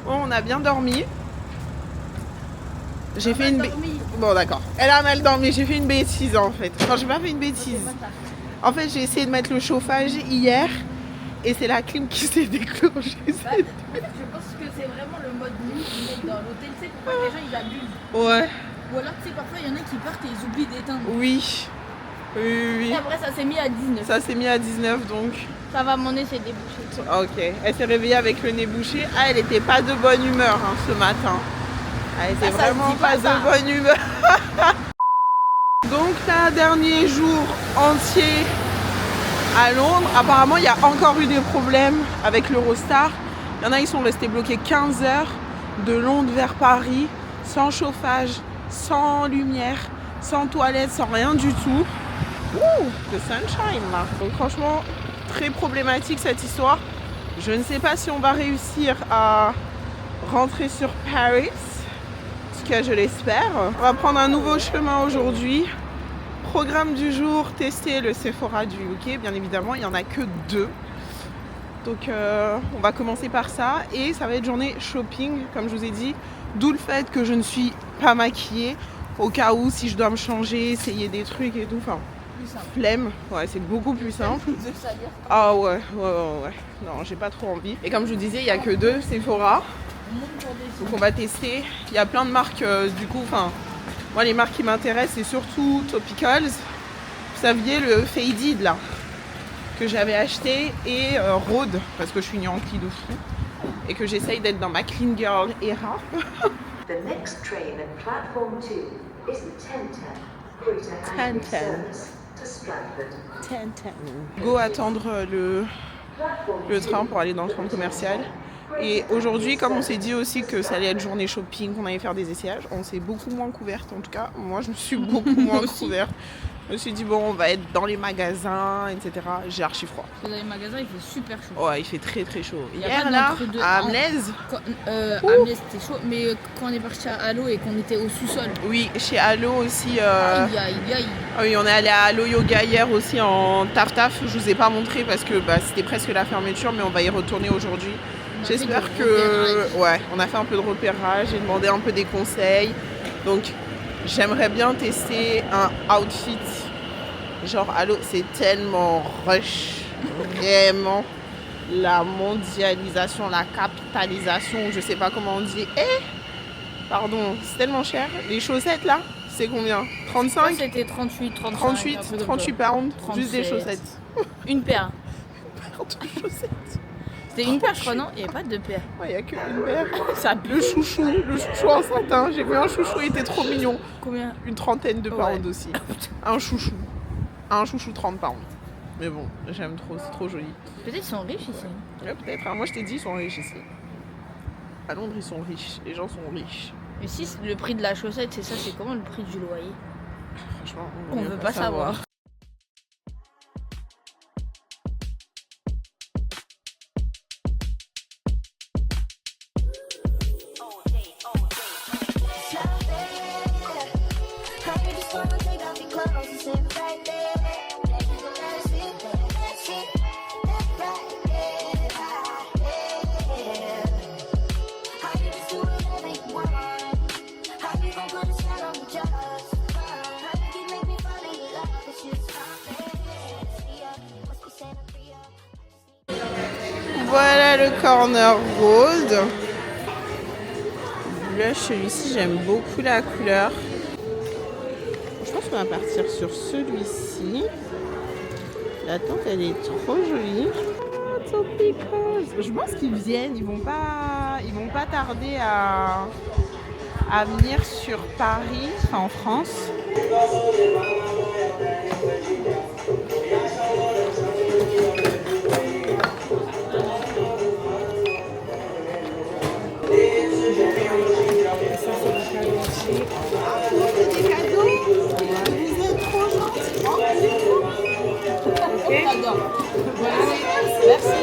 Bon, on a bien dormi. J'ai fait une Bon, d'accord. Elle a mal dormi. J'ai fait une bêtise en fait. Enfin, j'ai pas fait une bêtise. En fait, j'ai essayé de mettre le chauffage hier et c'est la clim qui s'est déclenchée. Je pense que c'est vraiment le mode nuit qu'ils mettent dans l'hôtel, tu sais, pour pas que les gens ils abusent. Ouais. Ou alors, tu sais, parfois il y en a qui partent et ils oublient d'éteindre. Oui. Oui. Et après, ça s'est mis à 19. Ça s'est mis à 19 donc. Ça va, mon nez s'est débouché. Ok. Elle s'est réveillée avec le nez bouché. Ah, elle était pas de bonne humeur ce matin. Elle était vraiment pas de bonne humeur. Donc là, dernier jour entier à Londres. Apparemment, il y a encore eu des problèmes avec l'Eurostar. Il y en a, ils sont restés bloqués 15 heures de Londres vers Paris, sans chauffage, sans lumière, sans toilette, sans rien du tout. Ouh, le sunshine là. Donc franchement, très problématique cette histoire. Je ne sais pas si on va réussir à rentrer sur Paris. Que je l'espère. On va prendre un nouveau chemin aujourd'hui. Programme du jour, tester le Sephora du UK. Bien évidemment, il n'y en a que 2. Donc on va commencer par ça. Et ça va être journée shopping, comme je vous ai dit. D'où le fait que je ne suis pas maquillée. Au cas où, si je dois me changer, essayer des trucs et tout. Enfin, plus simple. Flemme, ouais, c'est beaucoup plus simple. De salir. Ah ouais. Non, j'ai pas trop envie. Et comme je vous disais, il y a que 2 Sephora. Donc on va tester. Il y a plein de marques du coup. Enfin, moi les marques qui m'intéressent, c'est surtout Topicals. Vous saviez le Faded là que j'avais acheté et Rhode parce que je suis Yankee de fou et que j'essaye d'être dans ma clean girl era. The next train at platform 2 is the 1010 Greater Anglia service to Stratford. Go attendre le train pour aller dans le centre commercial. Et aujourd'hui, comme on s'est dit aussi que ça allait être journée shopping, qu'on allait faire des essayages, on s'est beaucoup moins couverte. En tout cas, moi je me suis beaucoup moins couverte. Je me suis dit bon, on va être dans les magasins, etc. J'ai archi froid. Dans les magasins, il fait super chaud. Ouais, il fait très très chaud. Y a Hier pas là, d'entre-deux. à Amlaise. Amlaise c'était chaud, mais quand on est parti à Allo et qu'on était au sous-sol. Oui, chez Allo aussi. Aïe. Ah oui, on est allé à Allo Yoga hier aussi en taf-taf. Je vous ai pas montré parce que c'était presque la fermeture, mais on va y retourner aujourd'hui. J'espère que... Ouais, on a fait un peu de repérage, j'ai demandé un peu des conseils. Donc, j'aimerais bien tester un outfit. Genre, Allo, c'est tellement rush. Vraiment. La mondialisation, la capitalisation, je sais pas comment on dit. Pardon, c'est tellement cher. Les chaussettes, là, c'est combien? 35? C'était 38, 35. 38 pounds, juste des chaussettes. Une paire. De chaussettes. C'était une paire, je crois, non? Il n'y avait pas 2 paires. Ouais, il n'y a qu'une paire. Le chouchou en satin. J'ai vu un chouchou, il était trop mignon. Combien? Une 30aine de pounds aussi. Un chouchou 30 pounds. Mais bon, j'aime trop, c'est trop joli. Peut-être qu'ils sont riches ici. Ouais, peut-être. Alors, moi, je t'ai dit, ils sont riches ici. À Londres, ils sont riches. Les gens sont riches. Mais si le prix de la chaussette, c'est ça, c'est comment le prix du loyer? Franchement, on veut pas savoir. Voilà le corner gold. Là, celui-ci, j'aime beaucoup la couleur. Je pense qu'on va partir sur celui-ci. La teinte, elle est trop jolie. Je pense qu'ils viennent, ils vont pas tarder à venir sur Paris, enfin en France. Des cadeaux, vous êtes trop gentils. J'adore. Merci.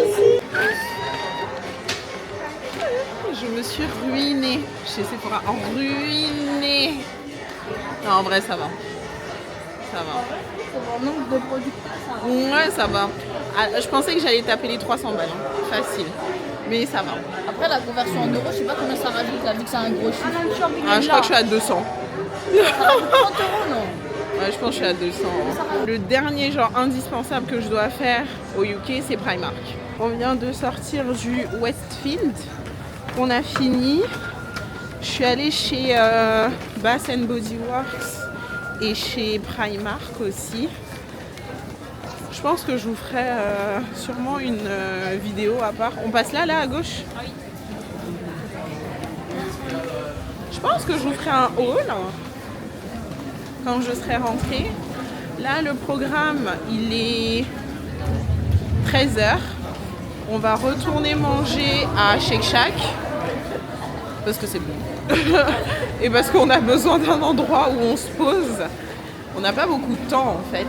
Je me suis ruinée chez Sephora, ruinée. Non, en vrai, ça va. Ça va. C'est vraiment de produits. Ouais, ça va. Ah, je pensais que j'allais taper les 300 balles. Facile. Mais ça va. Après, la conversion en euros, je sais pas combien ça rajoute là, vu que c'est un gros chiffre. Ah, je crois que je suis à 200. Ça rajoute 30 €, non? Ouais, je pense que je suis à 200. Le dernier genre indispensable que je dois faire au UK, c'est Primark. On vient de sortir du Westfield. On a fini. Je suis allée chez Bath & Body Works et chez Primark aussi. Je pense que je vous ferai sûrement une vidéo à part. On passe là à gauche? Oui. Je pense que je vous ferai un haul quand je serai rentrée. Là, le programme, il est 13h. On va retourner manger à Shake Shack parce que c'est bon. Et parce qu'on a besoin d'un endroit où on se pose. On n'a pas beaucoup de temps en fait.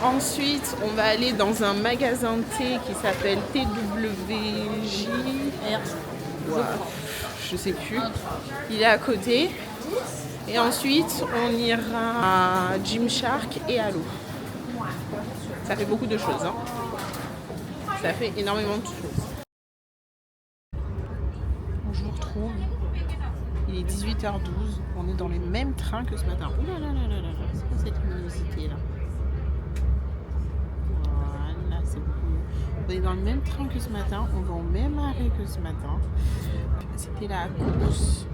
Ensuite, on va aller dans un magasin de thé qui s'appelle TWJ. Ouais, je sais plus. Il est à côté. Et ensuite, on ira à Gymshark et à l'eau. Ça fait beaucoup de choses. Hein. Ça fait énormément de choses. Je vous retrouve. Il est 18h12. On est dans les mêmes trains que ce matin. Ouh là là là là là. C'est quoi cette luminosité là? Voilà, c'est beaucoup mieux. On est dans le même train que ce matin. On va au même arrêt que ce matin. C'était la course.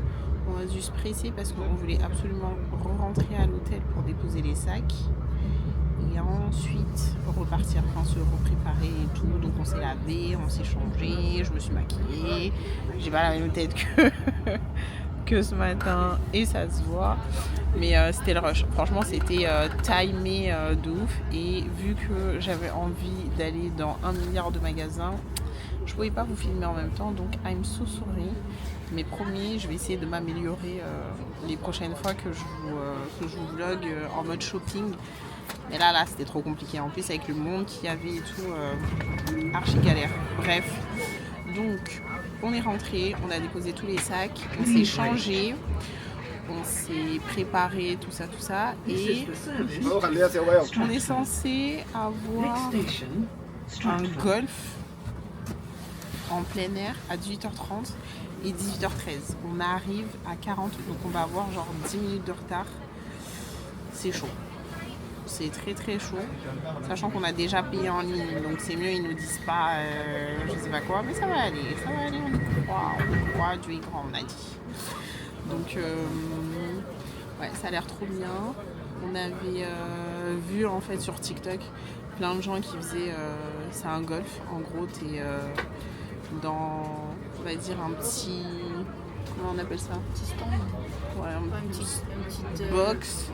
On a dû se presser parce qu'on voulait absolument rentrer à l'hôtel pour déposer les sacs. Et ensuite repartir, enfin se repréparer et tout. Donc on s'est lavé, on s'est changé, je me suis maquillée. J'ai pas la même tête que ce matin et ça se voit. Mais c'était le rush. Franchement c'était timé de ouf. Et vu que j'avais envie d'aller dans 1 milliard de magasins, je pouvais pas vous filmer en même temps. Donc I'm so sorry. Mais promis, je vais essayer de m'améliorer les prochaines fois que je vous vlog en mode shopping. Mais là c'était trop compliqué. En plus avec le monde qu'il y avait et tout, archi galère. Bref, donc on est rentré, on a déposé tous les sacs, on s'est changé, on s'est préparé, tout ça. Et on est censé avoir un golf en plein air à 18h30 et 18h13. On arrive à 40, donc on va avoir genre 10 minutes de retard. C'est chaud. C'est très très chaud, sachant qu'on a déjà payé en ligne, donc c'est mieux, ils nous disent pas je sais pas quoi, mais ça va aller, on croit, Dieu est grand, on a dit. Donc ouais, ça a l'air trop bien. On avait vu en fait sur TikTok plein de gens qui faisaient, c'est un golf, en gros t'es dans, on va dire un petit, comment on appelle ça, un petit stand, ouais, une petite box.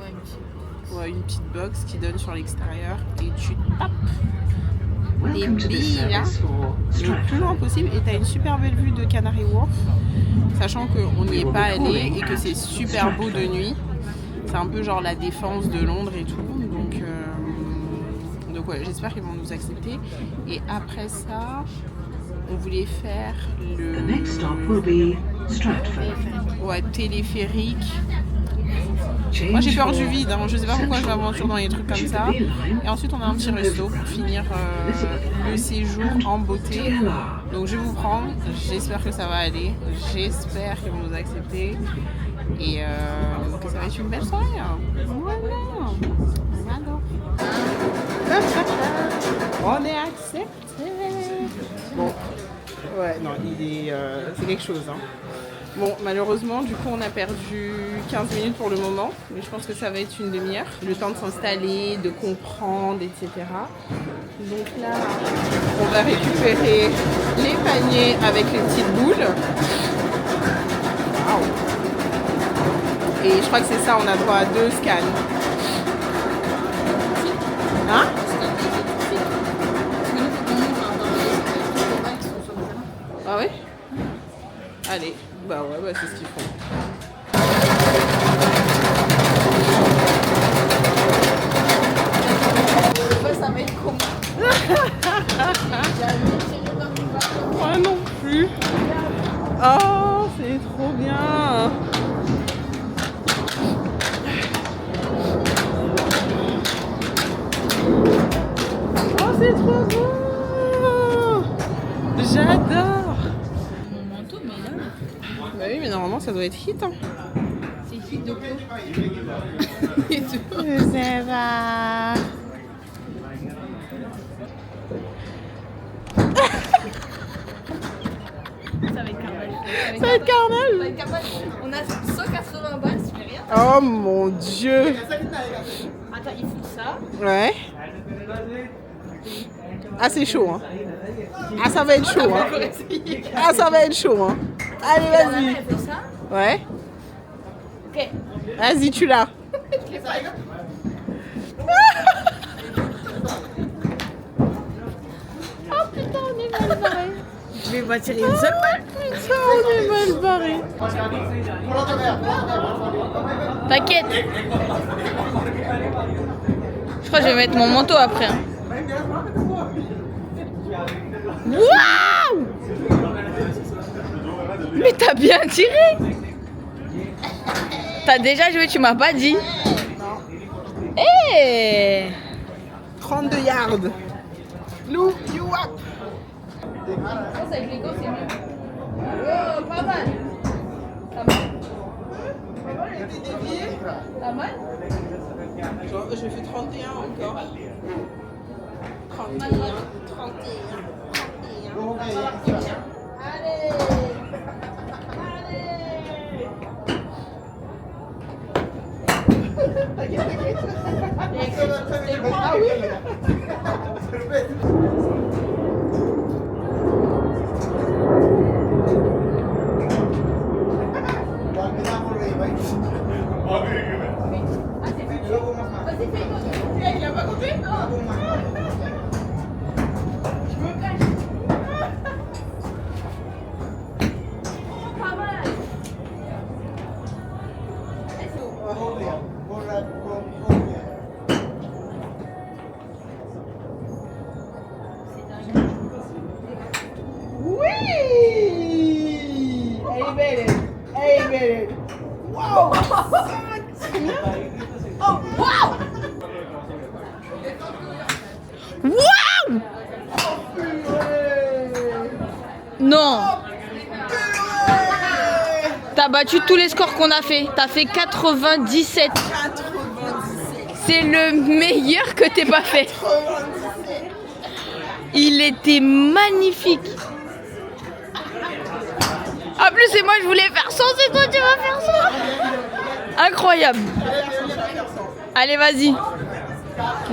Ouais, une petite box qui donne sur l'extérieur et tu tapes les billes là le plus loin possible et tu as une super belle vue de Canary Wharf, sachant qu'on n'y est pas allé et que c'est super beau de nuit. C'est un peu genre la défense de Londres et tout, donc ouais, j'espère qu'ils vont nous accepter. Et après ça on voulait faire le téléphérique. Moi j'ai peur du vide, hein. Je sais pas pourquoi je m'aventure dans les trucs comme ça. Et ensuite on a un petit resto pour finir le séjour en beauté. Donc je vais vous prendre, j'espère que ça va aller, j'espère qu'ils vont nous accepter. Et que ça va être une belle soirée. Voilà, on adore. On est accepté. Bon, ouais, non, c'est quelque chose, hein. Bon, malheureusement, du coup, on a perdu 15 minutes pour le moment, mais je pense que ça va être une demi-heure. Le temps de s'installer, de comprendre, etc. Donc là, on va récupérer les paniers avec les petites boules. Wow. Et je crois que c'est ça, on a droit à 2 scans. Hein? Ah ouais? Allez. Bah ouais, bah c'est ce qu'ils font. Ça va être comment? Moi non plus. Oh, c'est trop bien. Oh, c'est trop beau. J'adore. Bah oui, mais normalement ça doit être hit, hein. C'est hit de quoi? Je sais pas. Ça va être carnal. Ça va être carnal. Ça va être carnal. On a 180 balles, tu fais rien. Oh mon dieu. Attends, il faut ça. Ouais. Ah c'est chaud, hein. Ah ça va être chaud, hein. Ah ça va être chaud, hein. Allez, vas-y. Ouais. Ok. Vas-y, tu l'as. Je l'ai pas. Oh putain, on est mal barré. Je vais pas tirer une seule balle. Putain, on est mal barré. T'inquiète. Je crois que je vais mettre mon manteau après. Hein. Waouh! Mais t'as bien tiré! T'as déjà joué, tu m'as pas dit? Non. Hey! 32 yards. Lou, you up! Je pense avec les gosses c'est mieux. Oh, pas mal. Pas mal. Pas mal. Je fais 31 encore. 31. 31. Allez. Ah oui. Il a pas compté? Oui! Elle est belle! Elle est belle! Wow! Oh, wow! Wow! Non! T'as battu tous les scores qu'on a fait. T'as fait 97. C'est le meilleur que t'aies pas fait. Il était magnifique. En plus, c'est moi, je voulais faire 100, c'est toi, tu vas faire ça. Incroyable. Allez, vas-y.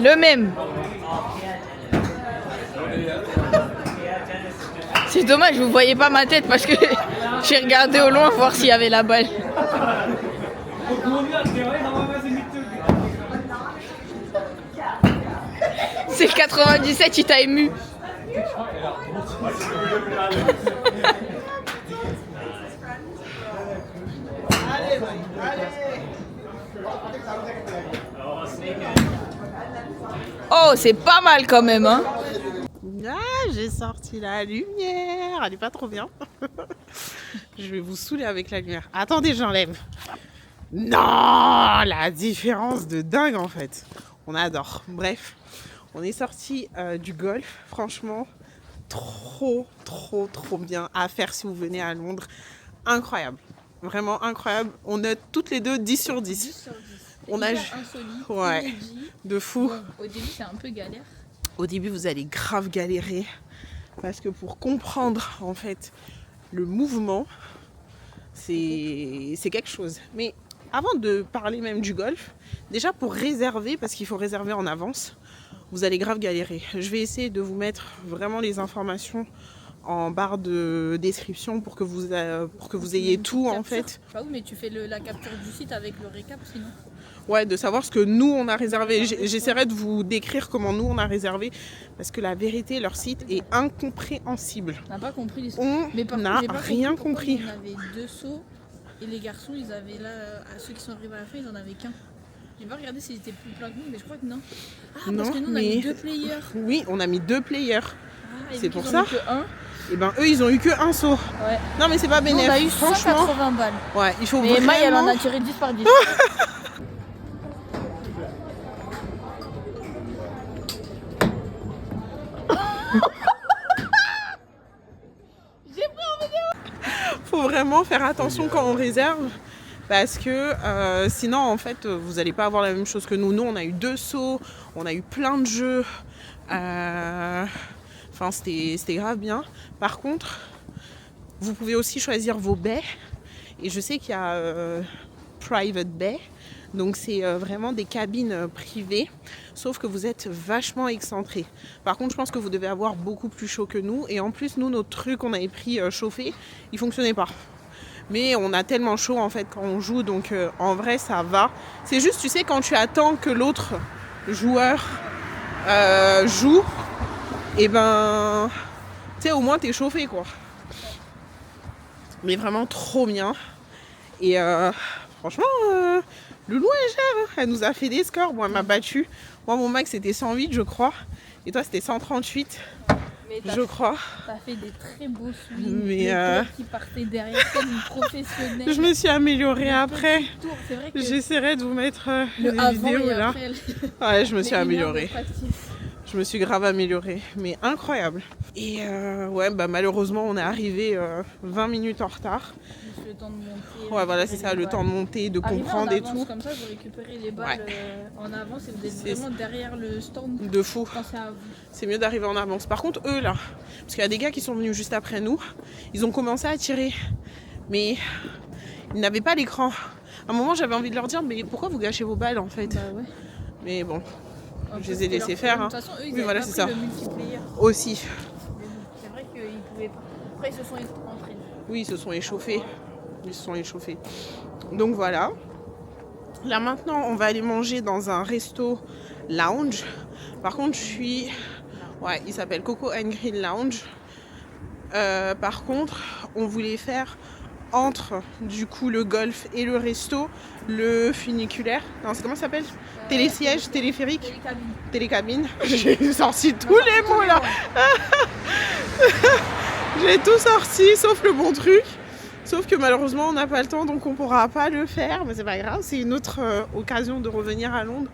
Le même. C'est dommage, vous voyez pas ma tête parce que j'ai regardé au loin voir s'il y avait la balle. C'est le 97, il t'a ému. Oh, c'est pas mal quand même, hein. Ah, j'ai sorti la lumière. Elle est pas trop bien. Je vais vous saouler avec la lumière. Attendez, j'enlève. Non, la différence de dingue en fait. On adore. Bref, on est sorti du golf. Franchement, trop bien à faire si vous venez à Londres. Incroyable. Vraiment incroyable. On note toutes les deux 10 sur 10. 10 sur 10. On a insolite, ouais, inédit. de fou. Bon, au début, c'est un peu galère. Au début, vous allez grave galérer parce que pour comprendre en fait le mouvement, c'est quelque chose. Mais avant de parler même du golf, déjà pour réserver, parce qu'il faut réserver en avance, vous allez grave galérer. Je vais essayer de vous mettre vraiment les informations en barre de description pour que vous ayez tout en fait. Bah oui, mais tu fais la capture du site avec le récap sinon. Ouais, de savoir ce que nous on a réservé. J'essaierai de vous décrire comment nous on a réservé parce que la vérité, leur site est incompréhensible. On n'a pas compris l'histoire. On n'a rien compris. On avait 2 sauts et les garçons, ils avaient là, à ceux qui sont arrivés à la fin, ils en avaient qu'un. J'ai pas regardé s'ils étaient plus plein que nous, mais je crois que non. Ah, non, parce que nous on a mis 2 players. Oui, on a mis 2 players. Ah, c'est pour ça. Et ben eux, ils ont eu que un saut. Ouais. Non, mais c'est pas bénéfique. On a eu franchement. 180 balles. Ouais, il faut mais vraiment. Maï, elle en a tiré 10 par 10. Faut vraiment faire attention quand on réserve parce que sinon en fait vous n'allez pas avoir la même chose que nous. Nous on a eu 2 sauts, on a eu plein de jeux, enfin c'était grave bien. Par contre vous pouvez aussi choisir vos baies et je sais qu'il y a private bay, donc c'est vraiment des cabines privées, sauf que vous êtes vachement excentré. Par contre je pense que vous devez avoir beaucoup plus chaud que nous et en plus nous notre truc qu'on avait pris chauffé il fonctionnait pas. Mais on a tellement chaud en fait quand on joue, donc en vrai ça va. C'est juste tu sais quand tu attends que l'autre joueur joue, et ben tu sais au moins t'es chauffé quoi. Mais vraiment trop bien. Et franchement Loulou elle gère, elle nous a fait des scores. Bon, elle m'a battu. Moi mon max c'était 108 je crois. Et toi c'était 138 je crois. T'as fait des très beaux swings. Mais qui partaient derrière comme une professionnelle. Je me suis améliorée après. C'est vrai que j'essaierai de vous mettre le des avant vidéos et là. Après. Ouais, je me suis améliorée. Je me suis grave améliorée. Mais incroyable. Et ouais, bah malheureusement, on est arrivé 20 minutes en retard. Juste le temps de monter. Ouais, voilà, c'est ça, le temps de monter, de comprendre et tout. Comme ça, vous récupérez les balles en avance et vous êtes vraiment derrière le stand. De fou. Pensez à vous. C'est mieux d'arriver en avance. Par contre, eux là, parce qu'il y a des gars qui sont venus juste après nous, ils ont commencé à tirer. Mais ils n'avaient pas l'écran. À un moment, j'avais envie de leur dire, mais pourquoi vous gâchez vos balles en fait? Bah ouais. Mais bon, je les ai laissés faire. De toute façon, eux, ils oui, voilà, pas c'est pris ça. le multiplayer. Aussi. C'est vrai qu'ils pouvaient pas. Après, ils se sont entraînés. Oui, ils se sont échauffés. Ils se sont échauffés. Donc voilà. Là maintenant, on va aller manger dans un resto lounge. Par contre, ouais, il s'appelle Coco and Grill Lounge. Par contre, on voulait faire entre du coup le golf et le resto, le funiculaire. Non, c'est comment ça s'appelle? Télésiège, téléphérique, télécabine. J'ai sorti tous les mots là. J'ai tout sorti sauf le bon truc. Sauf que malheureusement on n'a pas le temps, donc on pourra pas le faire. Mais c'est pas grave, c'est une autre occasion de revenir à Londres.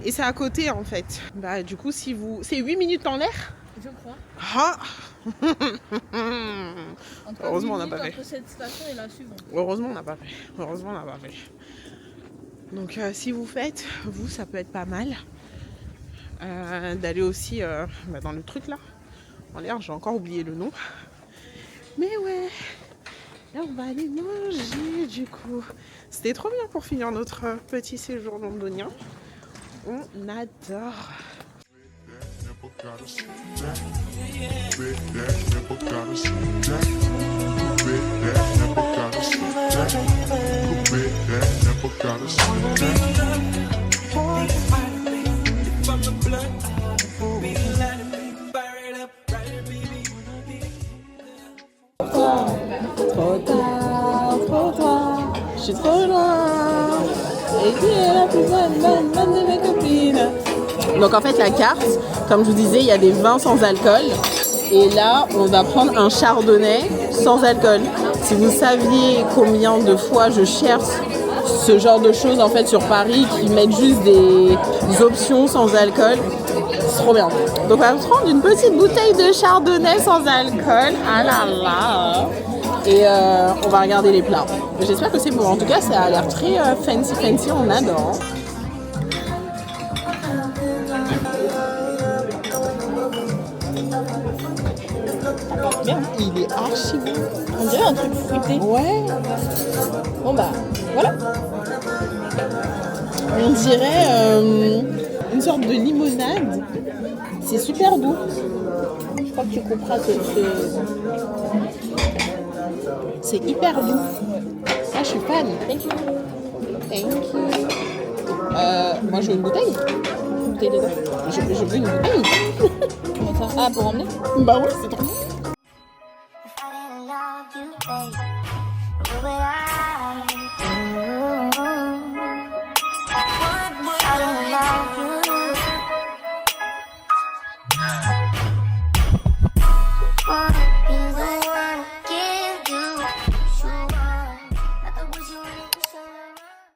Et c'est à côté en fait. Bah du coup si vous... C'est 8 minutes en l'air? Je crois. Ah. Heureusement on n'a pas fait. Entre cette station et la suivante. Heureusement on n'a pas fait. Heureusement on n'a pas fait. Donc si vous faites, vous ça peut être pas mal d'aller aussi dans le truc là. En l'air, j'ai encore oublié le nom. Mais ouais. Là on va aller manger du coup. C'était trop bien pour finir notre petit séjour londonien. On adore. Trop tard, je suis trop loin. Et qui est la plus bonne de mes copines? Donc en fait la carte, comme je vous disais, il y a des vins sans alcool. Et là, on va prendre un chardonnay sans alcool. Si vous saviez combien de fois je cherche ce genre de choses en fait sur Paris qui mettent juste des options sans alcool, c'est trop bien. Donc on va prendre une petite bouteille de chardonnay sans alcool. Ah là là. Et on va regarder les plats. J'espère que c'est bon. En tout cas, ça a l'air très fancy. On adore. Merde, il est archi bon. On dirait un truc fruité. Ouais. Bon bah, voilà. On dirait une sorte de limonade. C'est super doux. Je crois que tu couperas C'est hyper doux. Ah, je suis fan. Thank you. Thank you. Moi, je veux une bouteille. Une bouteille dedans. Je veux une bouteille. Comment ça? Ah, pour emmener? Bah ouais, c'est trop bien.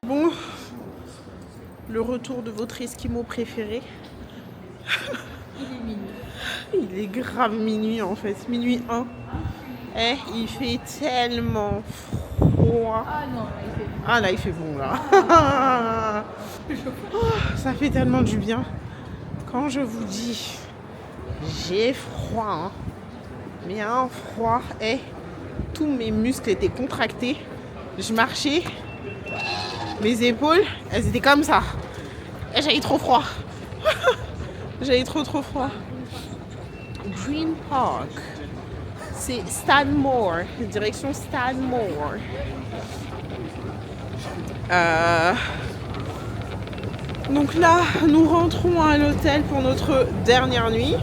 Bon, le retour de votre esquimau préféré. Il est minuit. Il est grave minuit en fait, minuit 1. Eh, il fait tellement froid. Ah non, il fait bon. Ah là, il fait bon là. Oh, ça fait tellement du bien. Quand je vous dis, j'ai froid, hein. Mais un froid, tous mes muscles étaient contractés. Je marchais, mes épaules, elles étaient comme ça. Et j'avais trop froid. J'avais trop froid. Green Park. C'est Stanmore, direction Stanmore. Donc là, nous rentrons à l'hôtel pour notre dernière nuit.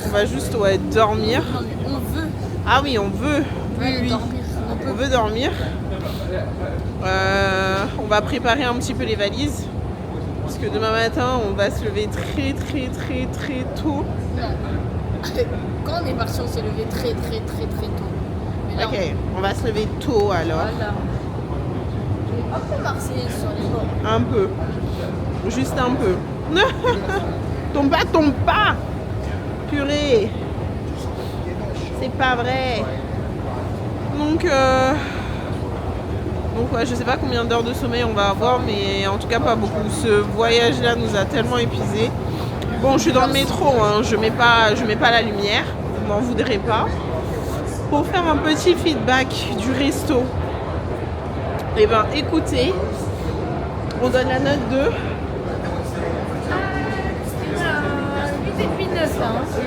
On va juste dormir. Non, mais on veut. Ah oui, on veut. Oui. Dormir. On veut dormir. On va préparer un petit peu les valises. Parce que demain matin, on va se lever très tôt. Non. Quand on est parti, on s'est levé très tôt. Mais là, Ok, on va se lever tôt alors. Voilà. Un peu marseillaise sur les bords. Un peu. Juste un peu. Tombe pas. Purée. C'est pas vrai. Donc ouais, je sais pas combien d'heures de sommeil on va avoir, mais en tout cas pas beaucoup. Ce voyage-là nous a tellement épuisés. Bon, je suis dans le métro, hein, je mets pas la lumière, vous m'en voudrez pas. Pour faire un petit feedback du resto, eh ben écoutez, on donne la note de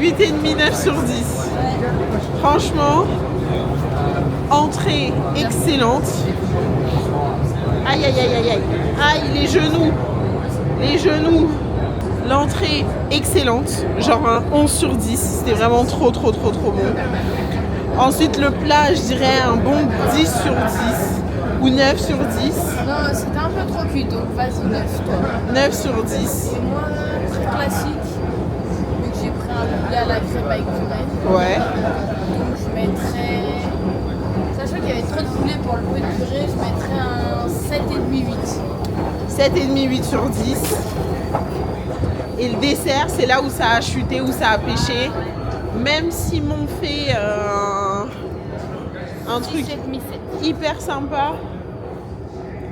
8,5, 9 sur 10. Franchement, entrée excellente. Aïe aïe aïe aïe aïe. Aïe les genoux. Les genoux. L'entrée excellente. Genre un 11 sur 10. C'était vraiment trop bon. Ensuite le plat, je dirais un bon 10 sur 10. Ou 9 sur 10. Non, c'était un peu trop cuit, donc vas-y 9 toi. 9 sur 10. Et moi, très classique. Vu que j'ai pris un poulet à la crème avec purée. Ouais. Donc je mettrais... Sachant qu'il y avait trop de poulet pour le peu de purée, je mettrais un 7,5, 8. 7,5, 8 sur 10. Et le dessert, c'est là où ça a chuté, où ça a pêché. Même s'ils m'ont fait un truc hyper sympa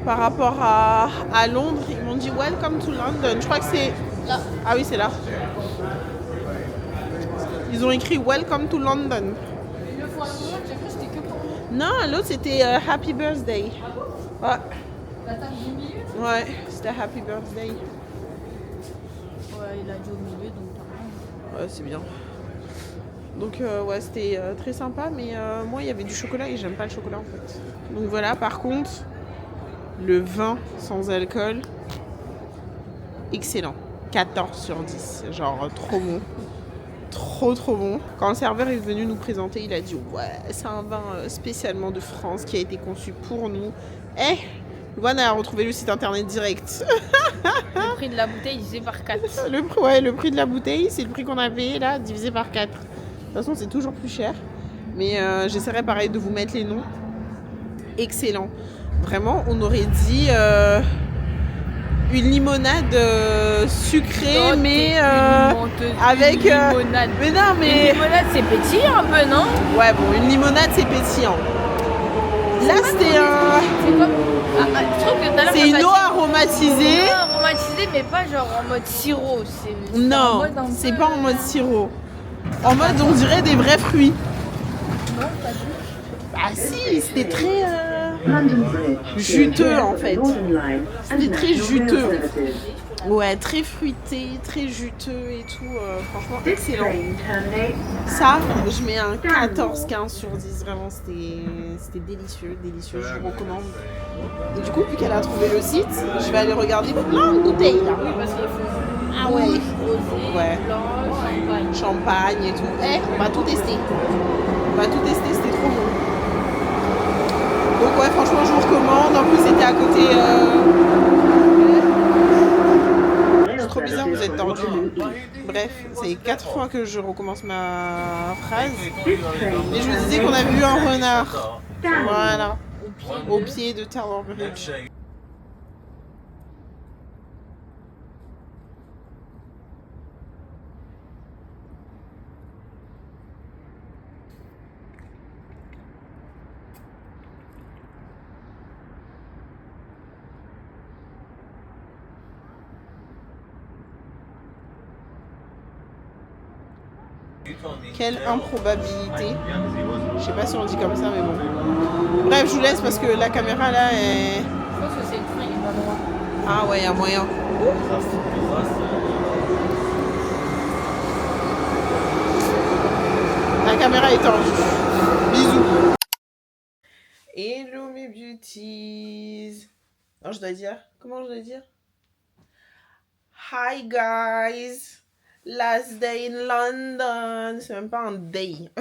par rapport à Londres, ils m'ont dit Welcome to London. Je crois que c'est là. Ah oui, c'est là. Ils ont écrit Welcome to London. Le fois j'ai cru que c'était que pour nous. Non, l'autre c'était Happy Birthday. Ouais. La table du milieu? Ouais, c'était Happy Birthday. Ouais, il a dit au milieu, donc t'as rien. Ouais, c'est bien. Donc ouais, c'était très sympa, mais moi il y avait du chocolat et j'aime pas le chocolat en fait. Donc voilà, par contre, le vin sans alcool, excellent. 14 sur 10, genre trop bon. Trop bon. Quand le serveur est venu nous présenter, il a dit ouais, c'est un vin spécialement de France qui a été conçu pour nous. Luan a retrouvé le site internet direct. Le prix de la bouteille divisé par 4. Le prix de la bouteille, c'est le prix qu'on avait là, divisé par 4. De toute façon, c'est toujours plus cher. Mais j'essaierai pareil de vous mettre les noms. Excellent. Vraiment, on aurait dit une limonade sucrée, Non, mais avec... limonade. Mais non, mais... Une limonade, c'est pétillant un peu, non? Ouais, bon, une limonade, c'est pétillant. Là, c'était un... C'est comme... je trouve que tout à l'heure, c'est une eau aromatisée. Une eau aromatisée, mais pas genre en mode sirop. Non, c'est pas en mode sirop. En mode, on dirait des vrais fruits. Non, pas du tout. Ah si, c'était très juteux en fait. C'était très juteux. Ouais, très fruité, très juteux et tout. Franchement, excellent. Ça, je mets un 14-15 sur 10. Vraiment, c'était délicieux. Je vous recommande. Et du coup, vu qu'elle a trouvé le site, je vais aller regarder plein de bouteilles là. Oui, parce qu'il faut... Ah ouais. Rosé, Ouais. blanc, Champagne et tout. On va tout tester. C'était trop bon. Donc ouais, franchement, je vous recommande. En plus, c'était à côté... C'est trop bizarre, vous êtes tordu. Bref, c'est 4 fois que je recommence ma phrase. Et je vous disais qu'on a vu un renard. Voilà. Au pied de Tower Bridge. Quelle improbabilité. Je sais pas si on dit comme ça, mais bon. Bref, je vous laisse parce que la caméra là est... Je pense que c'est le frein, il est pas droit. Ah ouais, il y a moyen. La caméra est tordue. Bisous. Hello mes beauties. Non, je dois dire... Comment je dois dire? Hi guys. Last day in London. C'est même pas un day.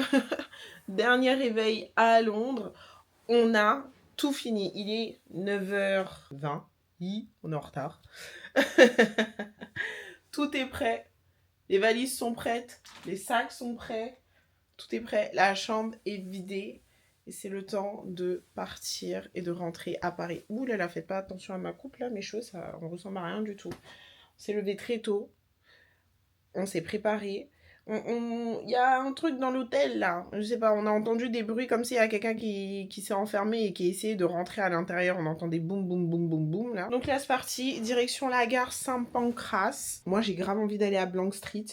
Dernier réveil à Londres. On a tout fini. Il est 9h20. On est en retard. Tout est prêt. Les valises sont prêtes. Les sacs sont prêts. Tout est prêt. La chambre est vidée. Et c'est le temps de partir et de rentrer à Paris. Ouh là là, faites pas attention à ma coupe là. Mes cheveux, ça, on ressemble à rien du tout. On s'est levé très tôt. On s'est préparé. Il y a un truc dans l'hôtel là, je sais pas, on a entendu des bruits comme s'il y a quelqu'un qui s'est enfermé et qui essayait de rentrer à l'intérieur, on entendait boum boum boum boum boum là. Donc là c'est parti, direction la gare Saint-Pancras. Moi j'ai grave envie d'aller à Blank Street.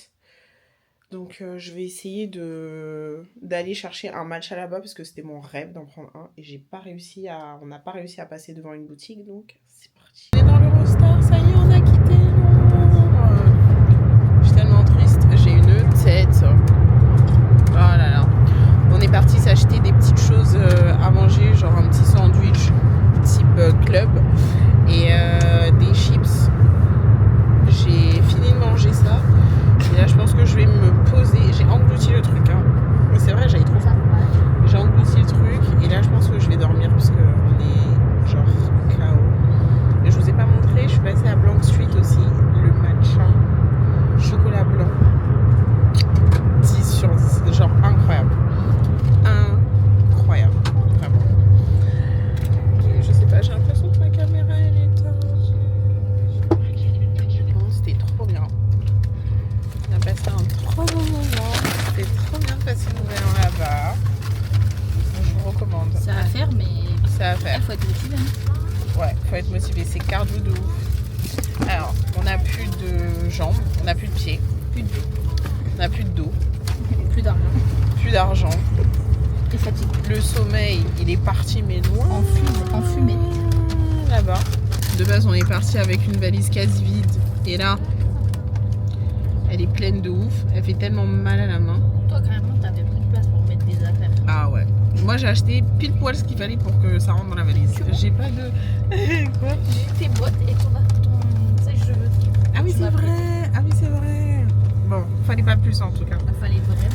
Donc je vais essayer d'aller chercher un matcha là-bas parce que c'était mon rêve d'en prendre un et on n'a pas réussi à passer devant une boutique, donc c'est parti. On est dans l'Eurostar, ça y est, on a quitté Londres. Je suis tellement triste, j'ai une tête. Oh là là. On est parti s'acheter des petites choses à manger, genre un petit sandwich type club et des chips. J'ai fini de manger ça. Et là, je pense que je vais me poser. J'ai englouti le truc, hein. C'est vrai, j'avais trop faim. J'ai englouti le truc. Et là, je pense que je vais dormir parce qu'on est genre KO. Et je vous ai pas montré, je suis passée à Blank Street aussi. Le matcha chocolat blanc. 10 sur 10. Genre incroyable. Incroyable. Vraiment. Et je sais pas, j'ai l'impression que ma caméra elle est éteinte. Non, c'était trop bien. On a passé un trop bon moment. C'était trop bien de passer le nouvel an là-bas. Je vous recommande. Ça va faire, mais ça va faire. Il faut être motivé. Hein. Ouais, faut être motivé. C'est cardio de ouf. Alors, on n'a plus de jambes, on n'a plus de pieds, plus de dos. On n'a plus de dos. Plus d'argent. Plus d'argent. Et fatigue. Le sommeil, il est parti, mais loin. En fumée. Là-bas. De base, on est parti avec une valise quasi vide. Et là, elle est pleine de ouf. Elle fait tellement mal à la main. Toi, carrément, t'avais plus de place pour mettre des affaires. Ah ouais. Moi, j'ai acheté pile poil ce qu'il fallait pour que ça rentre dans la valise. J'ai pas de... Quoi? J'ai tes boîtes et ton sèche-cheveux. Ah oui, c'est vrai. Ah oui, c'est vrai. Bon, fallait pas plus en tout cas.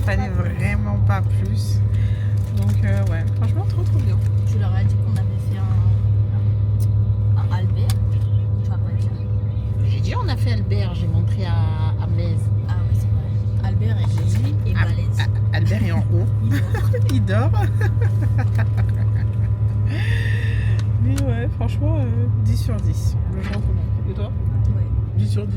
Fallait vraiment pas plus. Donc ouais, franchement trop bien. Tu leur as dit qu'on avait fait un Albert? Tu vas pas dire. J'ai dit on a fait Albert, j'ai montré à Metz. Ah oui c'est vrai. Albert est joli et balèze. Albert est en haut. Il dort. Mais ouais, franchement 10 sur 10. Je recommande. Et toi? Ouais. 10 sur 10?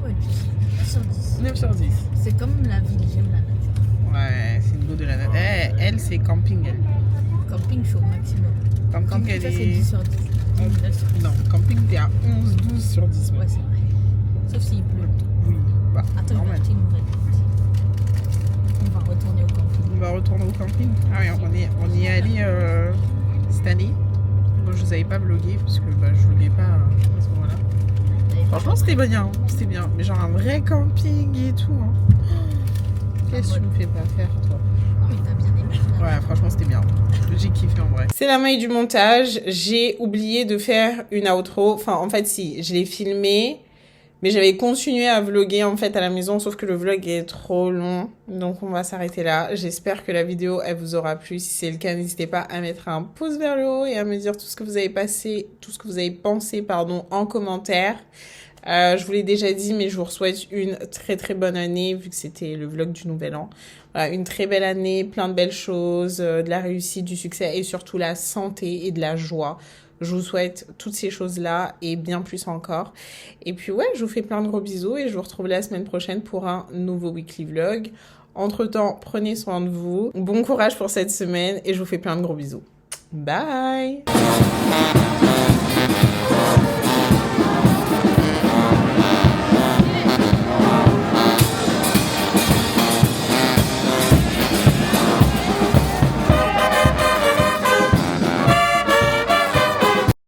Ouais, 9 sur 10. 9 sur 10. C'est comme la ville, j'aime la nature. Ouais, c'est une go de la nature. Elle, c'est camping, elle. Camping chaud maximum. Camping, elle ça, est... c'est 10 sur 10. 9 sur 10. Non, camping, t'es à 11, 12 sur 10. Ouais, c'est vrai. Sauf s'il pleut. Oui, bah, attends, je vais acheter une nouvelle. On va retourner au camping. On va retourner au camping. Ah oui, on y est allé cette année. Bon, je vous avais pas vlogué parce que je vloguais pas à ce moment-là. Franchement, c'était bien, c'était bien. Mais genre un vrai camping et tout. Hein. Qu'est-ce que tu me fais pas faire, toi? Oui, t'as bien aimé. Ouais, franchement, c'était bien. J'ai kiffé en vrai. C'est la maille du montage. J'ai oublié de faire une outro. Enfin, en fait, si, je l'ai filmé. Mais j'avais continué à vlogger en fait à la maison, sauf que le vlog est trop long. Donc on va s'arrêter là. J'espère que la vidéo, elle vous aura plu. Si c'est le cas, n'hésitez pas à mettre un pouce vers le haut et à me dire tout ce que vous avez pensé en commentaire. Je vous l'ai déjà dit, mais je vous souhaite une très très bonne année, vu que c'était le vlog du Nouvel An. Voilà, une très belle année, plein de belles choses, de la réussite, du succès et surtout la santé et de la joie. Je vous souhaite toutes ces choses-là et bien plus encore. Et puis ouais, je vous fais plein de gros bisous et je vous retrouve la semaine prochaine pour un nouveau weekly vlog. Entre-temps, prenez soin de vous. Bon courage pour cette semaine et je vous fais plein de gros bisous. Bye!